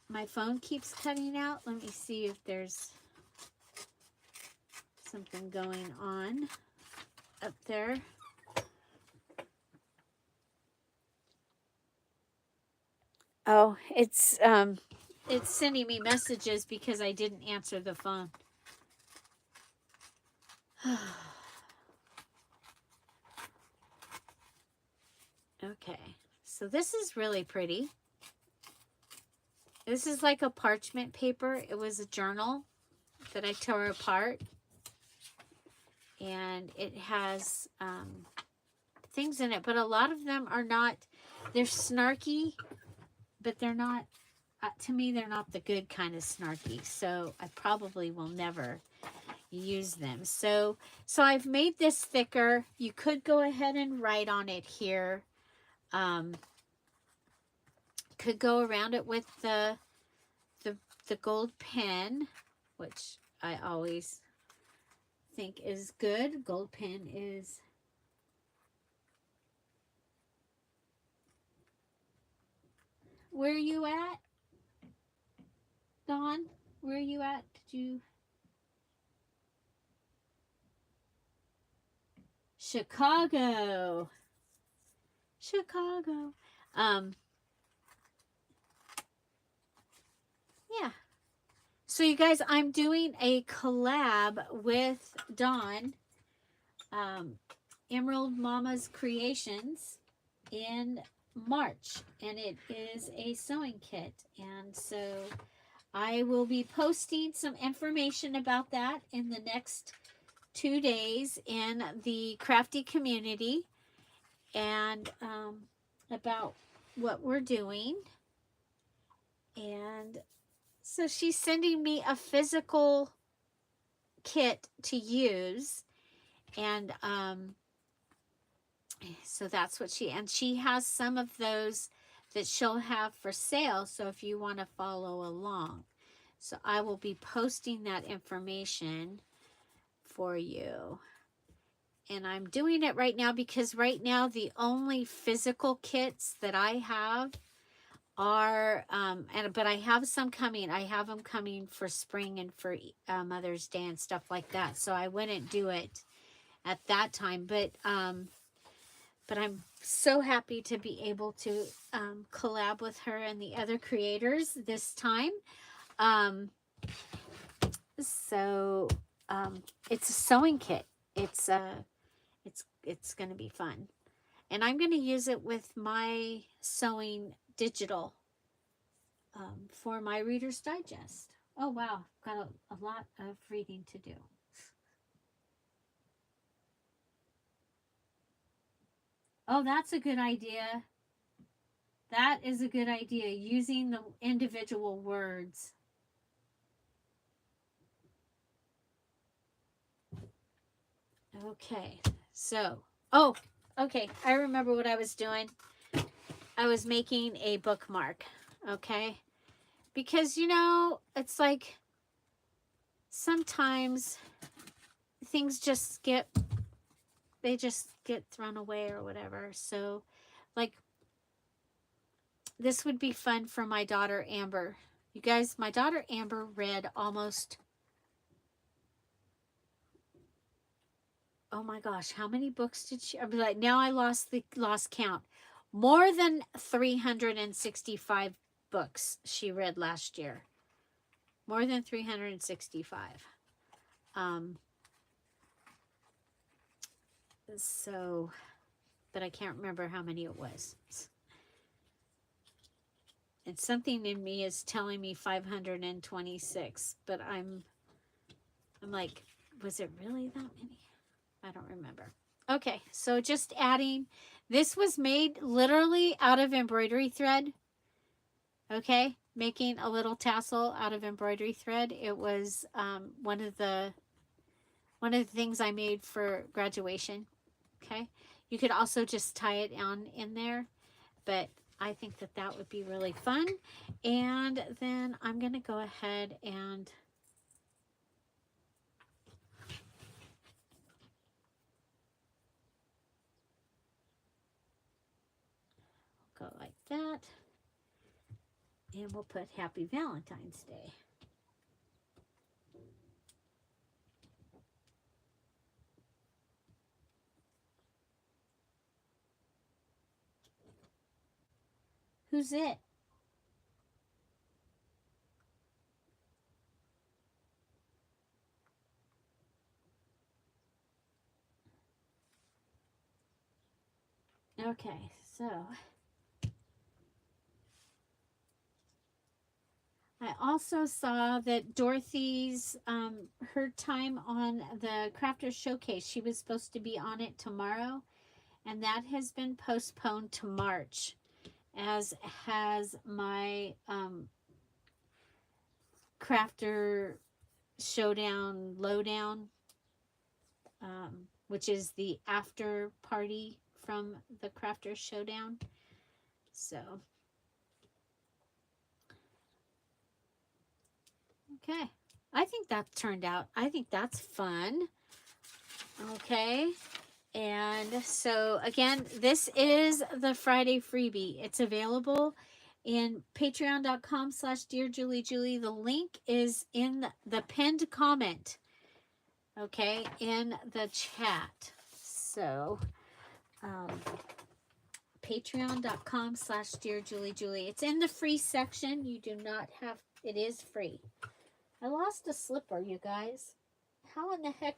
My phone keeps cutting out. Let me see if there's something going on up there. Oh, it's sending me messages because I didn't answer the phone. Okay, so this is really pretty. This is like a parchment paper. It was a journal that I tore apart. And it has things in it, but a lot of them are not, they're snarky, but they're not, to me, they're not the good kind of snarky. So I probably will never use them. So I've made this thicker. You could go ahead and write on it here. Could go around it with the gold pen, which I always think is good. Gold pen is where are you at, Dawn? Where are you at? Did you? Chicago. Chicago. Yeah. So you guys, I'm doing a collab with Dawn, Emerald Mama's Creations, in March, and it is a sewing kit. And so I will be posting some information about that in the next 2 days in the crafty community, and about what we're doing. And so she's sending me a physical kit to use, and so that's what she has some of those that she'll have for sale, so if you want to follow along. So I will be posting that information for you. And I'm doing it right now because right now the only physical kits that I have are, but I have some coming. I have them coming for spring and for Mother's Day and stuff like that. So I wouldn't do it at that time. But I'm so happy to be able to collab with her and the other creators this time. So it's a sewing kit. It's going to be fun. And I'm going to use it with my sewing digital for my Reader's Digest. Oh, wow. Got a lot of reading to do. Oh, that's a good idea. That is a good idea, using the individual words. Okay, so, oh, okay, I remember what I was doing. I was making a bookmark, okay? Because, you know, it's like sometimes things just get thrown away or whatever. So, like, this would be fun for my daughter, Amber. You guys, my daughter, Amber, read almost, oh my gosh, how many books did she? I'd be like, now I lost count. More than 365 books she read last year. More than 365. So, but I can't remember how many it was. And something in me is telling me 526, but I'm like, was it really that many? I don't remember. Okay, so just adding, this was made literally out of embroidery thread. Okay, making a little tassel out of embroidery thread. It was one of the things I made for graduation. Okay, you could also just tie it on in there, but I think that would be really fun. And then I'm going to go ahead and go like that. And we'll put Happy Valentine's Day. Who's it? Okay, so I also saw that Dorothy's, her time on the Crafters Showcase, she was supposed to be on it tomorrow, and that has been postponed to March, as has my Crafter Showdown Lowdown, which is the after party from the Crafters Showdown. So, okay. I think that turned out, I think that's fun. Okay. And so again, this is the Friday freebie. It's available in patreon.com/dearJulieJulie. The link is in the pinned comment, okay, in the chat. So patreon.com/dearJulieJulie. It's in the free section. You do not have, it is free. I lost a slipper, you guys. How in the heck?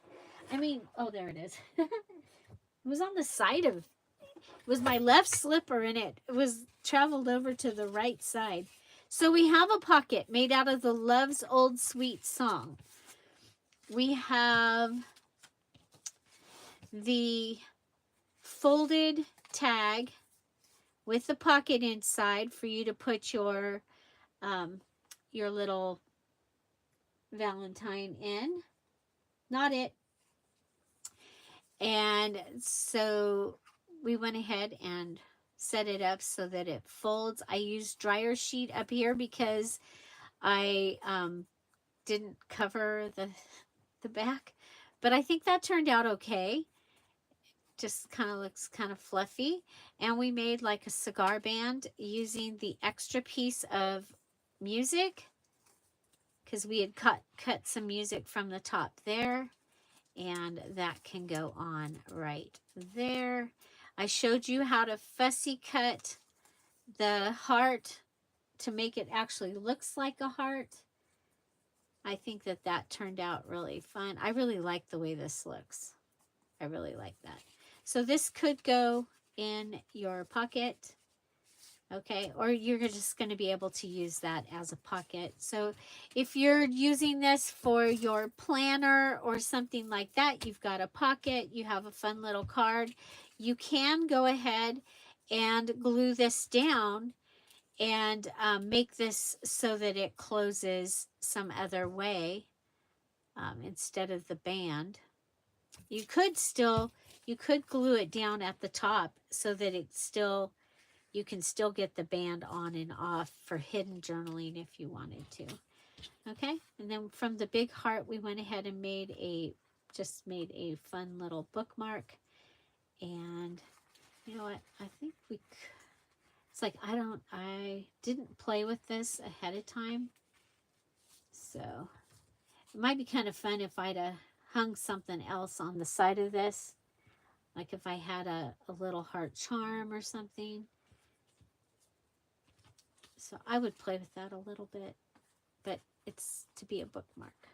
I mean, oh, there it is. It was on the side of, it was my left slipper, and it was traveled over to the right side. So we have a pocket made out of the Love's Old Sweet song. We have the folded tag with the pocket inside for you to put your little valentine in. Not it. And so we went ahead and set it up so that it folds. I used dryer sheet up here because I didn't cover the back, but I think that turned out okay. Just kind of looks kind of fluffy. And we made like a cigar band using the extra piece of music, because we had cut some music from the top there, and that can go on right there. I showed you how to fussy cut the heart to make it actually looks like a heart. I think that turned out really fun. I really like the way this looks. I really like that. So this could go in your pocket, okay? Or you're just going to be able to use that as a pocket. So if you're using this for your planner or something like that, you've got a pocket, you have a fun little card, you can go ahead and glue this down and make this so that it closes some other way instead of the band. You could glue it down at the top so that it's still, you can still get the band on and off for hidden journaling if you wanted to. Okay, and then from the big heart, we went ahead and made a fun little bookmark. And you know what? I think it's like, I didn't play with this ahead of time. So it might be kind of fun if I'd hung something else on the side of this. Like if I had a little heart charm or something. So I would play with that a little bit, but it's to be a bookmark.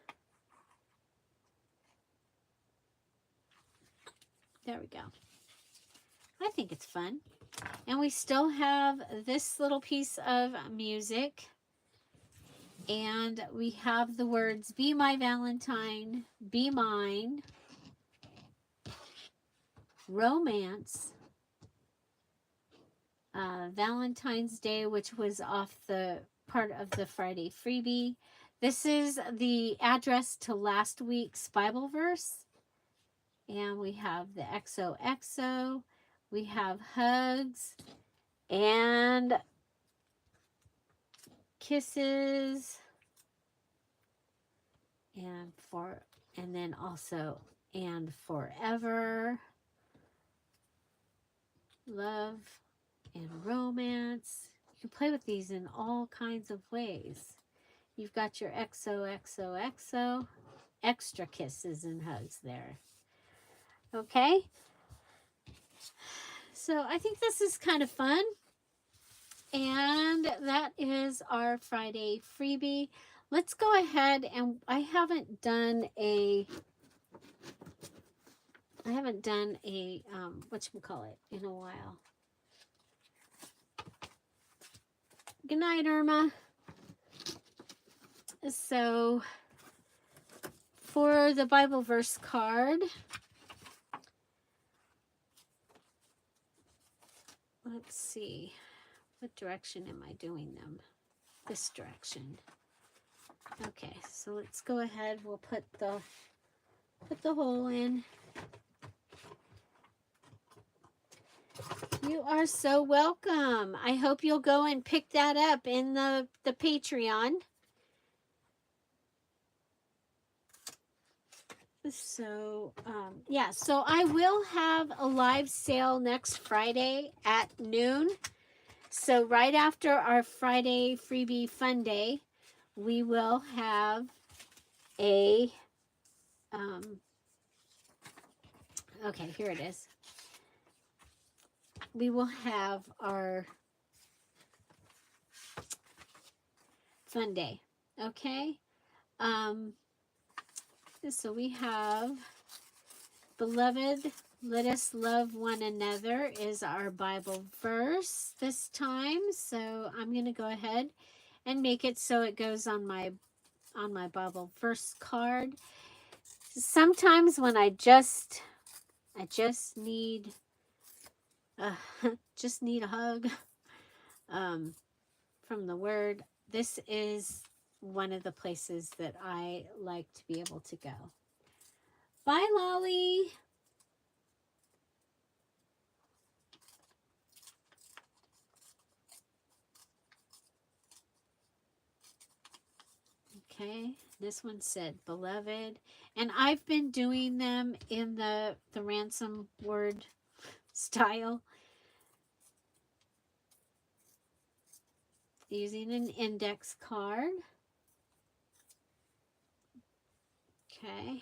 There we go. I think it's fun. And we still have this little piece of music. And we have the words, be my Valentine, be mine, romance, Valentine's Day, which was off the part of the Friday freebie. This is the address to last week's Bible verse. And we have the XOXO. We have hugs and kisses. And then also, and forever. Love and romance. You can play with these in all kinds of ways. You've got your XOXOXO, extra kisses and hugs there. Okay? So I think this is kind of fun. And that is our Friday freebie. Let's go ahead, and I haven't done a whatchamacallit in a while. Good night, Irma. So for the Bible verse card, let's see, what direction am I doing them? This direction. Okay, so let's go ahead. We'll put the hole in. You are so welcome. I hope you'll go and pick that up in the Patreon. So, yeah, so I will have a live sale next Friday at noon. So right after our Friday freebie fun day, we will have a, okay, here it is. We will have our fun day, okay? So we have, beloved, let us love one another is our Bible verse this time. So I'm going to go ahead and make it so it goes on my Bible verse card. Sometimes when I just need just need a hug from the Word, this is one of the places that I like to be able to go. Bye, Lolly. Okay, this one said beloved, and I've been doing them in the ransom word style, using an index card. Okay,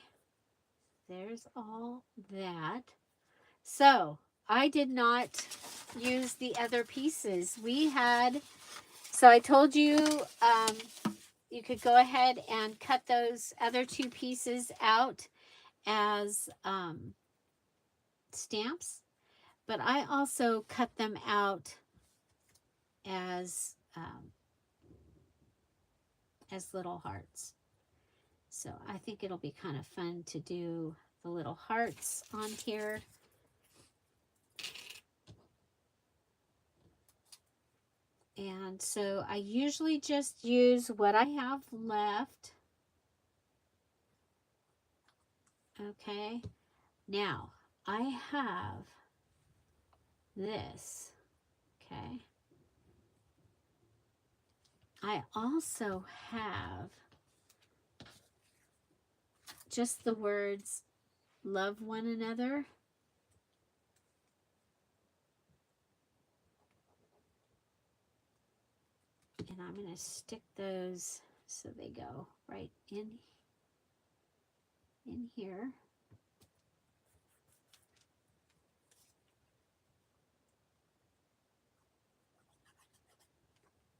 there's all that. So I did not use the other pieces we had. So I told you you could go ahead and cut those other two pieces out as stamps, but I also cut them out as little hearts. So I think it'll be kind of fun to do the little hearts on here. And so I usually just use what I have left. Okay, now I have this. Okay, I also have just the words love one another. And I'm going to stick those so they go right in here.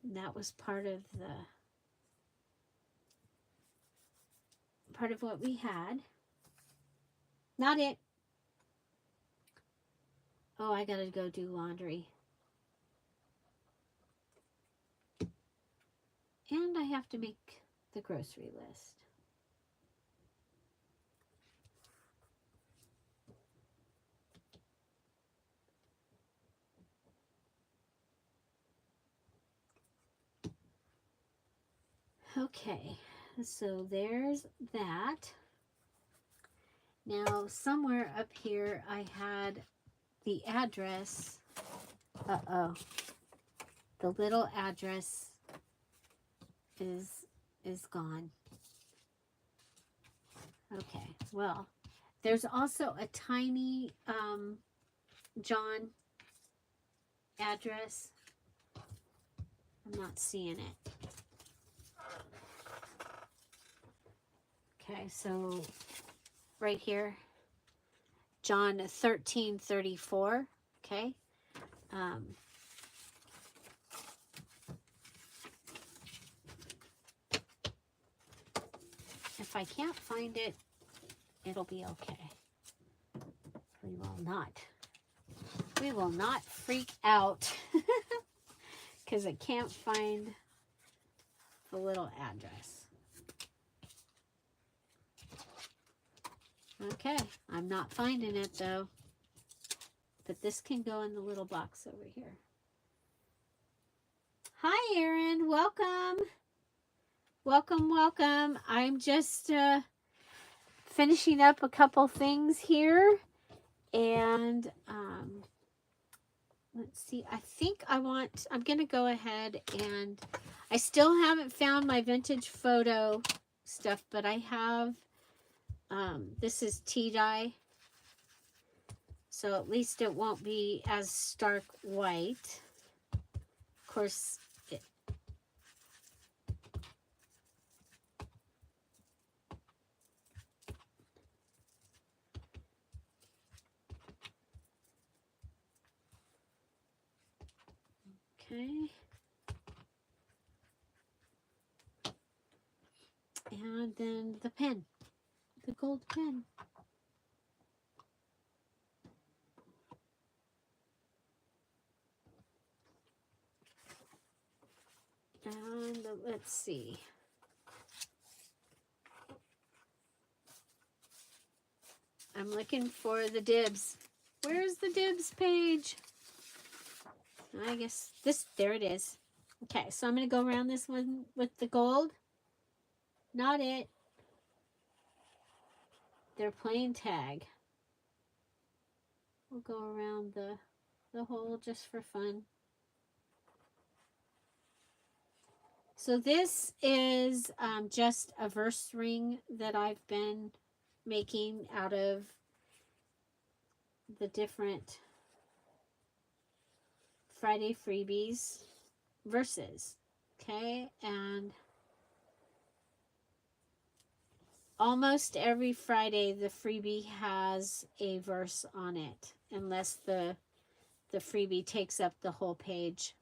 And that was part of what we had. Not it. Oh, I gotta go do laundry. And I have to make the grocery list. Okay, so there's that. Now, somewhere up here, I had the address. Uh-oh. The little address is gone. Okay, well, there's also a tiny John address. I'm not seeing it. Okay, so right here, John 13:34. Okay. If I can't find it, it'll be okay. We will not freak out because I can't find the little address. Okay, I'm not finding it though. But this can go in the little box over here. Hi, Erin. Welcome. Welcome, welcome. I'm just finishing up a couple things here. And let's see. I think I'm going to go ahead and I still haven't found my vintage photo stuff, but I have, this is tea dye. So at least it won't be as stark white. Of course, okay. And then the pen, the gold pen. And let's see. I'm looking for the dibs. Where's the dibs page? I guess there it is. Okay, so I'm going to go around this one with the gold. Not it. They're playing tag. We'll go around the hole just for fun. So this is just a verse ring that I've been making out of the different Friday freebies verses. Okay, and almost every Friday the freebie has a verse on it, unless the freebie takes up the whole page.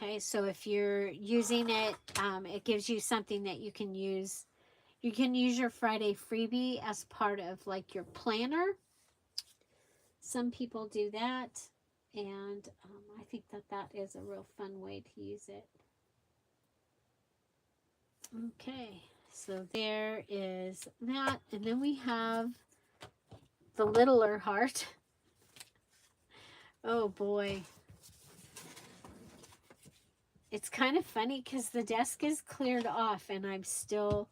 Okay, so if you're using it, it gives you something that you can use. You can use your Friday freebie as part of like your planner. Some people do that, and I think that is a real fun way to use it. Okay, so there is that, and then we have the littler heart. Oh boy. It's kind of funny because the desk is cleared off and I'm still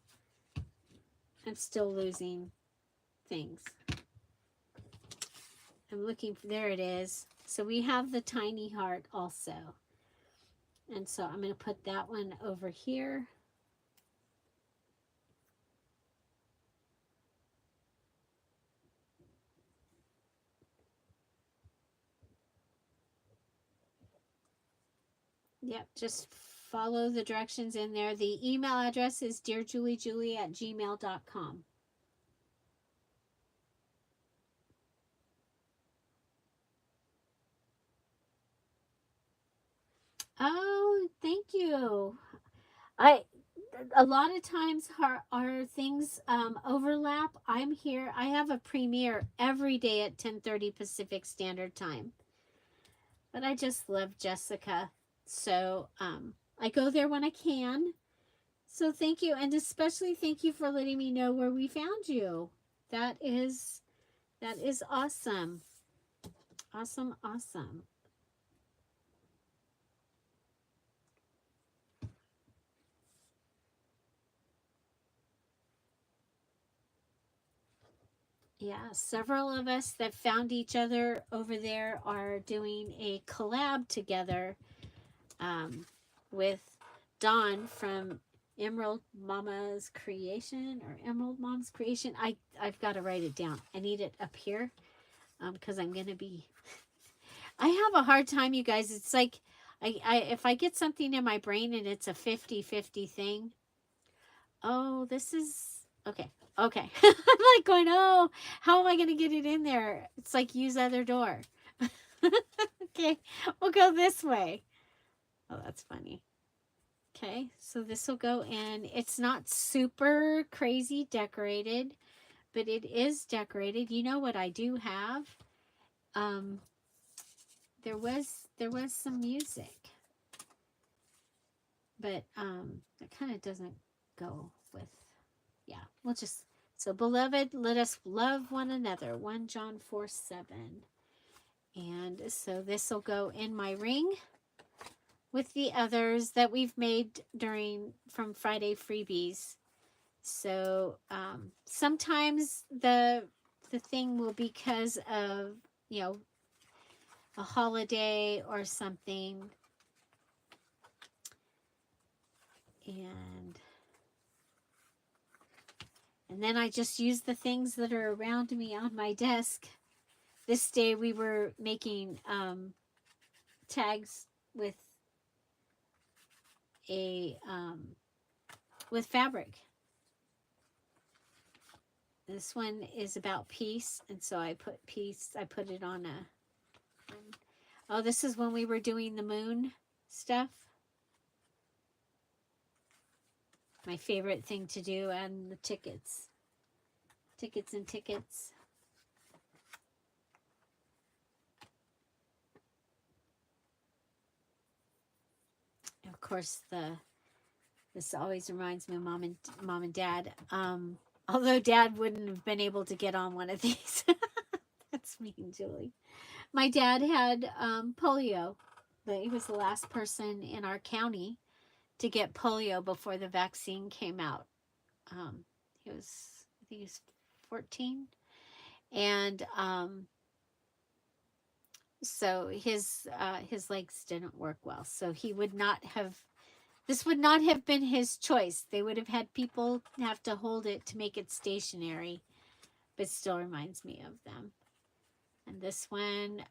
losing things. I'm looking for, there it is. So we have the tiny heart also. And so I'm going to put that one over here. Yep, just follow the directions in there. The email address is dearJulieJulie@gmail.com. Oh, thank you. A lot of times our things overlap. I'm here. I have a premiere every day at 10:30 Pacific Standard Time. But I just love Jessica. So I go there when I can. So thank you. And especially thank you for letting me know where we found you. That is awesome. Awesome, awesome. Yeah, several of us that found each other over there are doing a collab together with Dawn from Emerald Mama's Creation or Emerald Mom's Creation. I've got to write it down. I need it up here because I'm going to be... I have a hard time, you guys. It's like if I get something in my brain and it's a 50-50 thing. Oh, this is... Okay. Okay. I'm like going, oh, how am I going to get it in there? It's like use other door. Okay. We'll go this way. Oh, that's funny. Okay. So this will go in. It's not super crazy decorated, but it is decorated. You know what I do have? There was some music, but it kind of doesn't go with, yeah, we'll just, so beloved, let us love one another, 1 John 4:7. And so this will go in my ring with the others that we've made from Friday freebies. So sometimes the the thing will be because of, you know, a holiday or something. And then I just use the things that are around me on my desk. This day we were making tags with with fabric. This one is about peace, and so I put peace. I put it on a. Oh, this is when we were doing the moon stuff. My favorite thing to do, and the tickets. Tickets and tickets. Of course, this always reminds me of mom and dad. Although Dad wouldn't have been able to get on one of these. That's me and Julie. My dad had polio. He was the last person in our county to get polio before the vaccine came out. I think he was 14. And so his legs didn't work well. So he would not have, this would not have been his choice. They would have had people have to hold it to make it stationary, but still reminds me of them. And this one,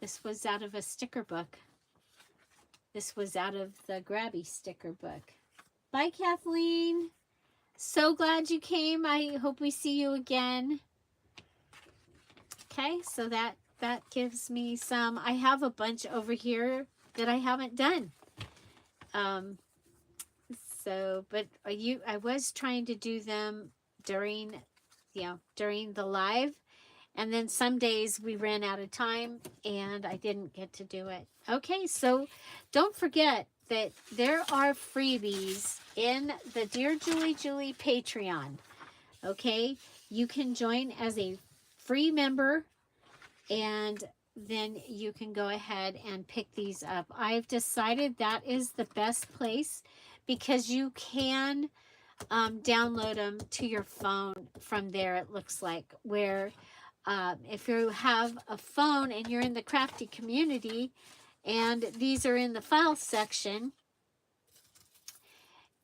this was out of a sticker book. This was out of the Grabby sticker book. Bye, Kathleen. So glad you came. I hope we see you again. Okay, so that gives me some. I have a bunch over here that I haven't done. But I was trying to do them during the live, and then some days we ran out of time and I didn't get to do it. Okay, so don't forget that there are freebies in the Dear Julie Julie Patreon. Okay, you can join as a free member, and then you can go ahead and pick these up. I've decided that is the best place because you can download them to your phone from there, it looks like, where if you have a phone and you're in the crafty community and these are in the file section,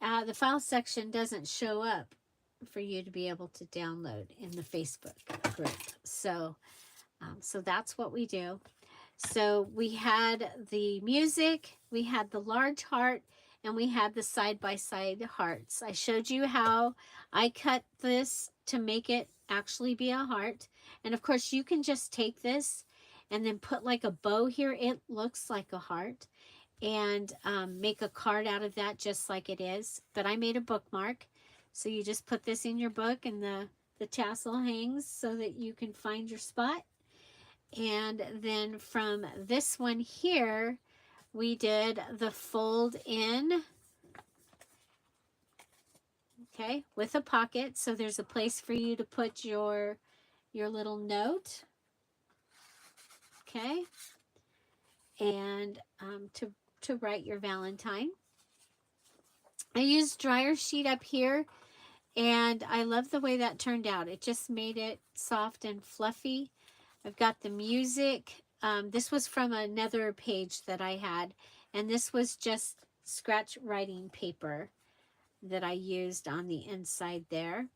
the file section doesn't show up for you to be able to download in the Facebook group. So that's what we do. So we had the music, we had the large heart, and we had the side-by-side hearts. I showed you how I cut this to make it actually be a heart. And of course, you can just take this and then put like a bow here. It looks like a heart. And make a card out of that just like it is. But I made a bookmark. So you just put this in your book and the tassel hangs so that you can find your spot. And then from this one here, we did the fold in, okay, with a pocket. So there's a place for you to put your little note, okay, and to write your Valentine. I used dryer sheet up here, and I love the way that turned out. It just made it soft and fluffy. I've got the music. This was from another page that I had, and this was just scratch writing paper that I used on the inside there.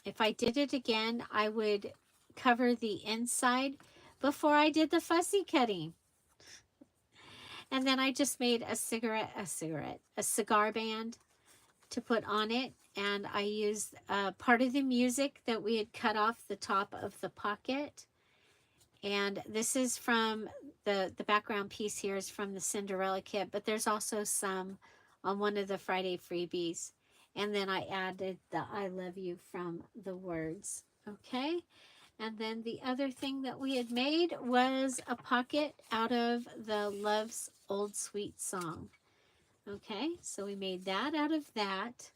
If I did it again, I would cover the inside before I did the fussy cutting. And then I just made a cigar band to put on it, and I used part of the music that we had cut off the top of the pocket. And this is from the background piece here is from the Cinderella kit, but there's also some on one of the Friday freebies. And then I added the I love you from the words. Okay. And then the other thing that we had made was a pocket out of the Love's Old Sweet Song. Okay. So we made that out of that.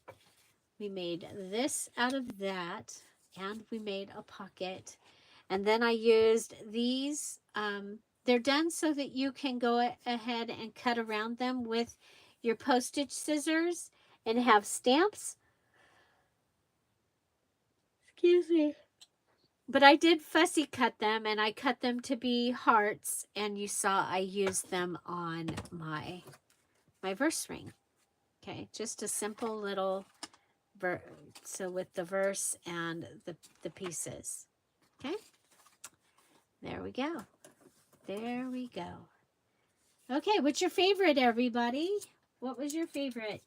We made this out of that. And we made a pocket. And then I used these. They're done so that you can go ahead and cut around them with your postage scissors and have stamps. Excuse me. But I did fussy cut them, and I cut them to be hearts, and you saw I used them on my verse ring. Okay, just a simple little so with the verse and the pieces. Okay, there we go. There we go. Okay, what's your favorite, everybody? What was your favorite?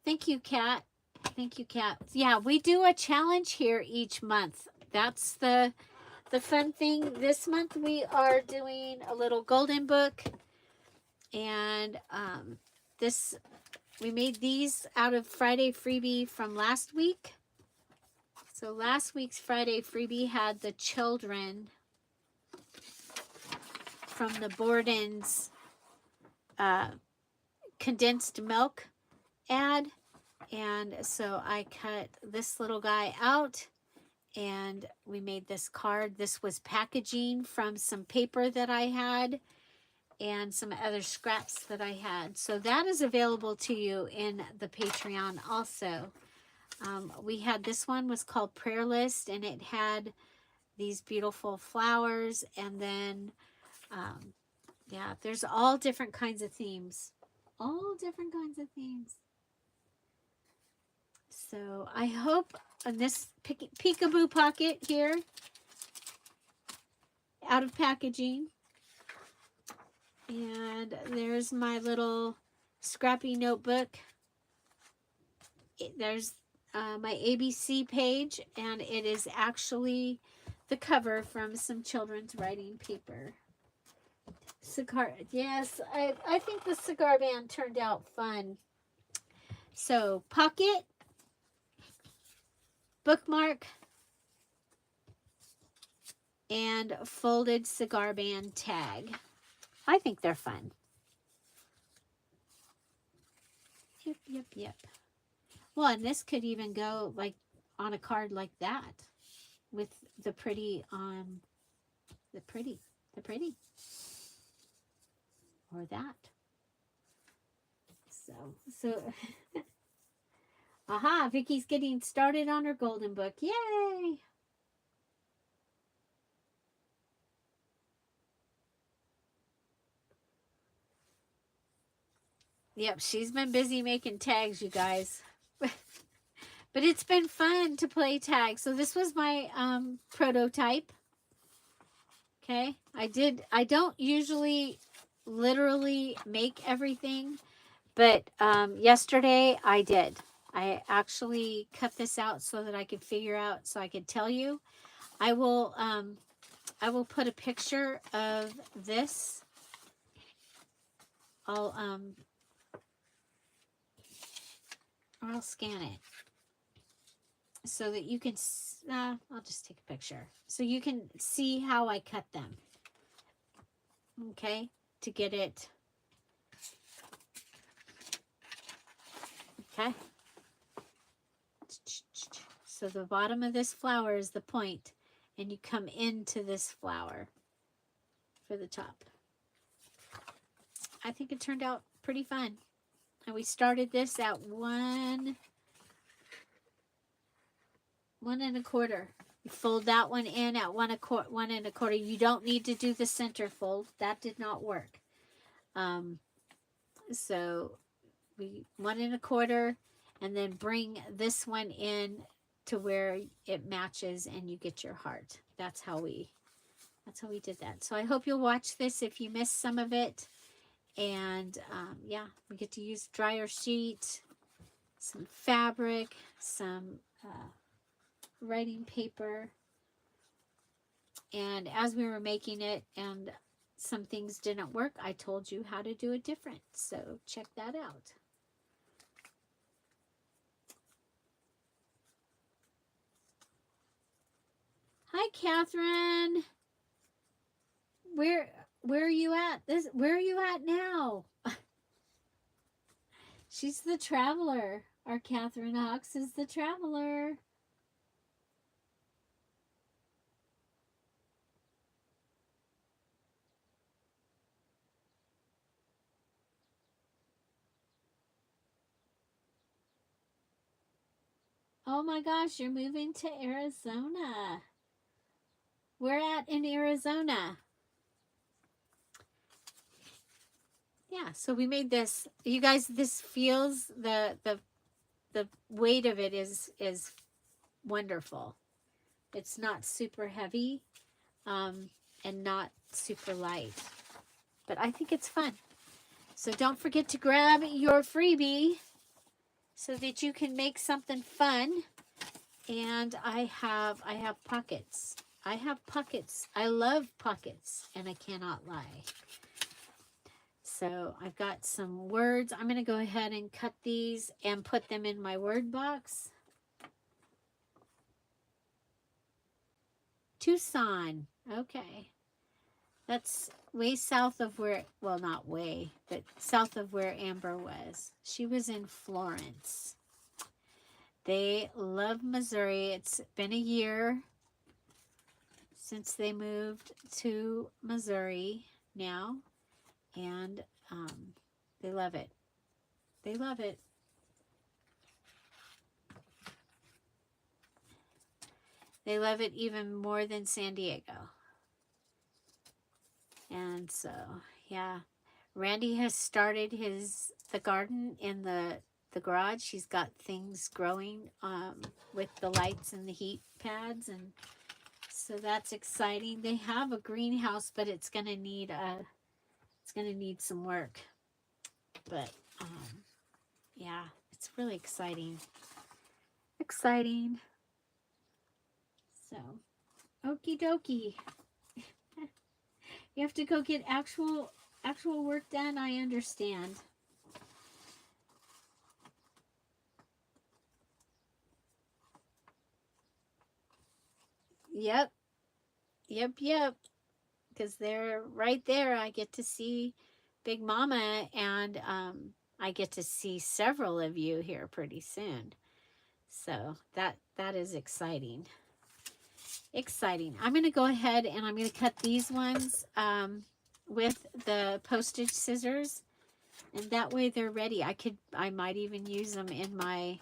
Thank you, Kat. Thank you, Kat. Yeah, we do a challenge here each month. That's the fun thing. This month we are doing a little golden book, and we made these out of Friday freebie from last week. So last week's Friday freebie had the children from the Borden's condensed milk ad. And so I cut this little guy out and we made this card. This was packaging from some paper that I had and some other scraps that I had. So that is available to you in the Patreon also. We had, this one was called Prayer List, and it had these beautiful flowers, and then yeah, there's all different kinds of themes. All different kinds of themes. So I hope on this peekaboo pocket here, out of packaging. And there's my little scrappy notebook. There's my ABC page, and it is actually the cover from some children's writing paper. Cigar, yes, I think the cigar band turned out fun. So pocket, bookmark, and folded cigar band tag. I think they're fun. Yep, yep, yep. Well, and this could even go like on a card like that with the pretty the pretty or that. So aha, Vicky's getting started on her golden book. Yay! Yep, she's been busy making tags, you guys. But it's been fun to play tag. So this was my prototype. Okay, I don't usually literally make everything, but yesterday I did. I actually cut this out so that I could figure out, so I could tell you. I will put a picture of this. I'll scan it so that you can, I'll just take a picture so you can see how I cut them. Okay, to get it. Okay. So the bottom of this flower is the point, and you come into this flower for the top. I think it turned out pretty fun. And we started this at 1 1.25. You fold that one in at 1.25. You don't need to do the center fold. That did not work. So we 1.25, and then bring this one in to where it matches and you get your heart. That's how we did that. So I hope you'll watch this if you missed some of it. And yeah, we get to use dryer sheet, some fabric, some writing paper. And as we were making it and some things didn't work, I told you how to do it different. So check that out. Hi, Catherine. Where are you at? Where are you at now? She's the traveler. Our Catherine Hawks is the traveler. Oh my gosh, you're moving to Arizona. Where at in Arizona? Yeah, so we made this. You guys, this feels the weight of it is wonderful. It's not super heavy, and not super light, but I think it's fun. So don't forget to grab your freebie so that you can make something fun. And I have pockets. I have pockets. I love pockets, and I cannot lie. So I've got some words. I'm going to go ahead and cut these and put them in my word box. Tucson. Okay. That's way south of where, well, not way, but south of where Amber was. She was in Florence. They love Missouri. It's been a year since they moved to Missouri now, and they love it. They love it. They love it even more than San Diego. And so, yeah, Randy has started the garden in the garage. She's got things growing with the lights and the heat pads, and so that's exciting. They have a greenhouse, but it's gonna need some work. But yeah, it's really exciting. Exciting. So, okie dokie. You have to go get actual work done. I understand. Yep. Because they're right there. I get to see Big Mama, and I get to see several of you here pretty soon. So that is exciting. Exciting. I'm going to go ahead and I'm going to cut these ones with the postage scissors, and that way they're ready. I might even use them in my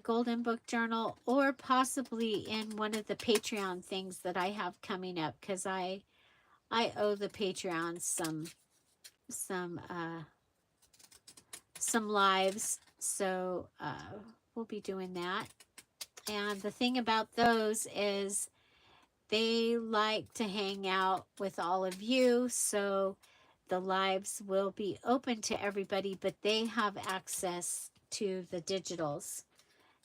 golden book journal, or possibly in one of the Patreon things that I have coming up, because I owe the Patreon some lives, so we'll be doing that. And the thing about those is they like to hang out with all of you, so the lives will be open to everybody, but they have access to the digitals,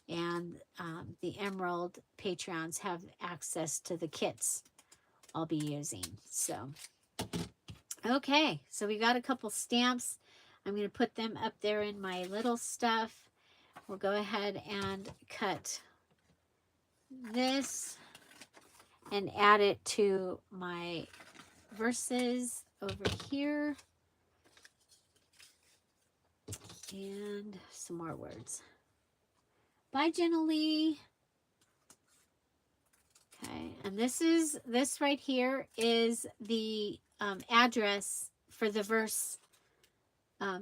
and the Emerald Patreons have access to the kits I'll be using. So, okay, so we got a couple stamps. I'm going to put them up there in my little stuff. We'll go ahead and cut this and add it to my verses over here. And some more words. Bye, Jenny. Okay, and this right here is the address for the verse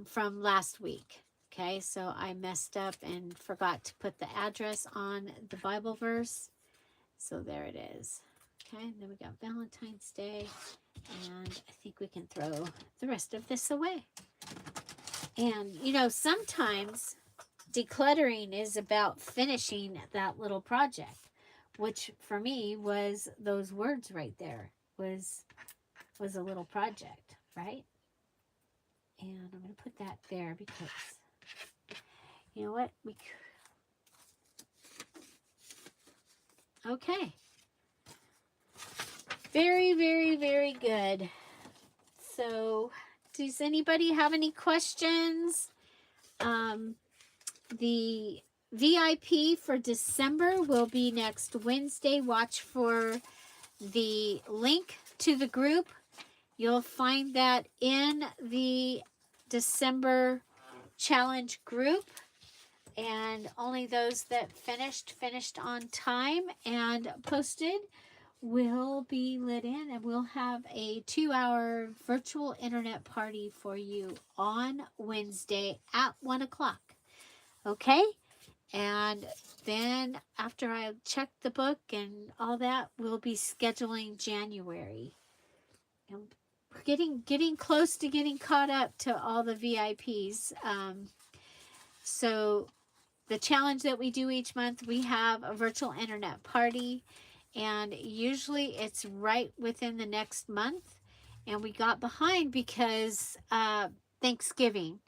from last week. Okay, so I messed up and forgot to put the address on the Bible verse. So there it is. Okay, and then we got Valentine's Day, and I think we can throw the rest of this away. And, you know, sometimes decluttering is about finishing that little project, which for me was those words right there, was a little project, right? And I'm going to put that there because, you know what? Okay. Very, very, very good. So, does anybody have any questions? The VIP for December will be next Wednesday. Watch for the link to the group. You'll find that in the December challenge group, and only those that finished on time and posted will be let in, and we'll have a 2-hour virtual internet party for you on Wednesday at 1 o'clock. Okay? And then after I check the book and all that, we'll be scheduling January. And we're getting close to getting caught up to all the VIPs. So the challenge that we do each month, we have a virtual internet party, and usually it's right within the next month. And we got behind because Thanksgiving,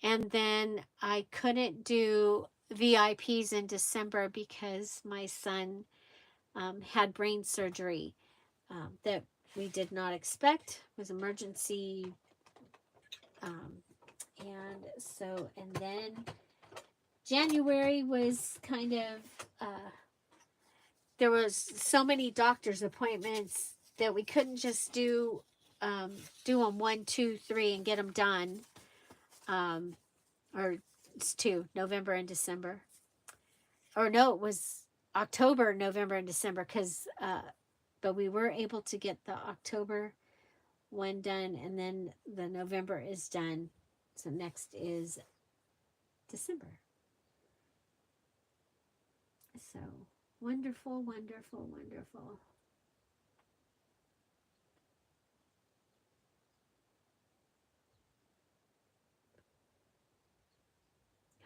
and then I couldn't do VIPs in December because my son had brain surgery that we did not expect. It was emergency, and then January was kind of, there was so many doctor's appointments that we couldn't just do them 1, 2, 3 and get them done. Or it's 2, November and December. Or no, it was October, November, and December, but we were able to get the October one done, and then the November is done. So next is December. So wonderful, wonderful, wonderful.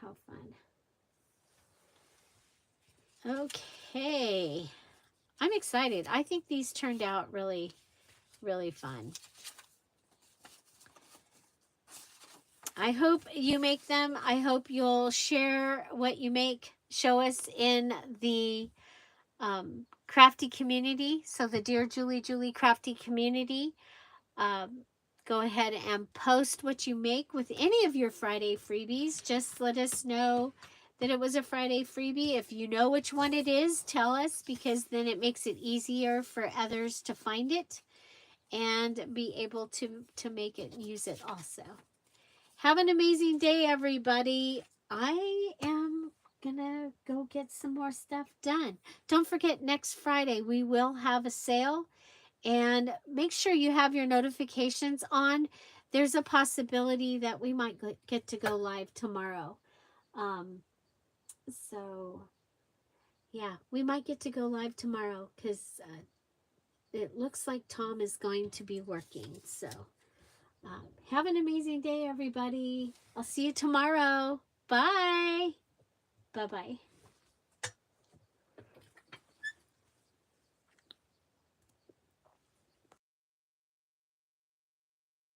How fun. Okay. I'm excited. I think these turned out really, really fun. I hope you make them. I hope you'll share what you make. Show us in the crafty community. So the Dear Julie Julie crafty community. Go ahead and post what you make with any of your Friday freebies. Just let us know that it was a Friday freebie. If you know which one it is, tell us, because then it makes it easier for others to find it and be able to make it and use it also. Have an amazing day, everybody. I am gonna go get some more stuff done. Don't forget, next Friday we will have a sale, and make sure you have your notifications on. There's a possibility that we might get to go live tomorrow. So yeah, we might get to go live tomorrow because it looks like Tom is going to be working. So have an amazing day, everybody. I'll see you tomorrow. Bye. Bye-bye.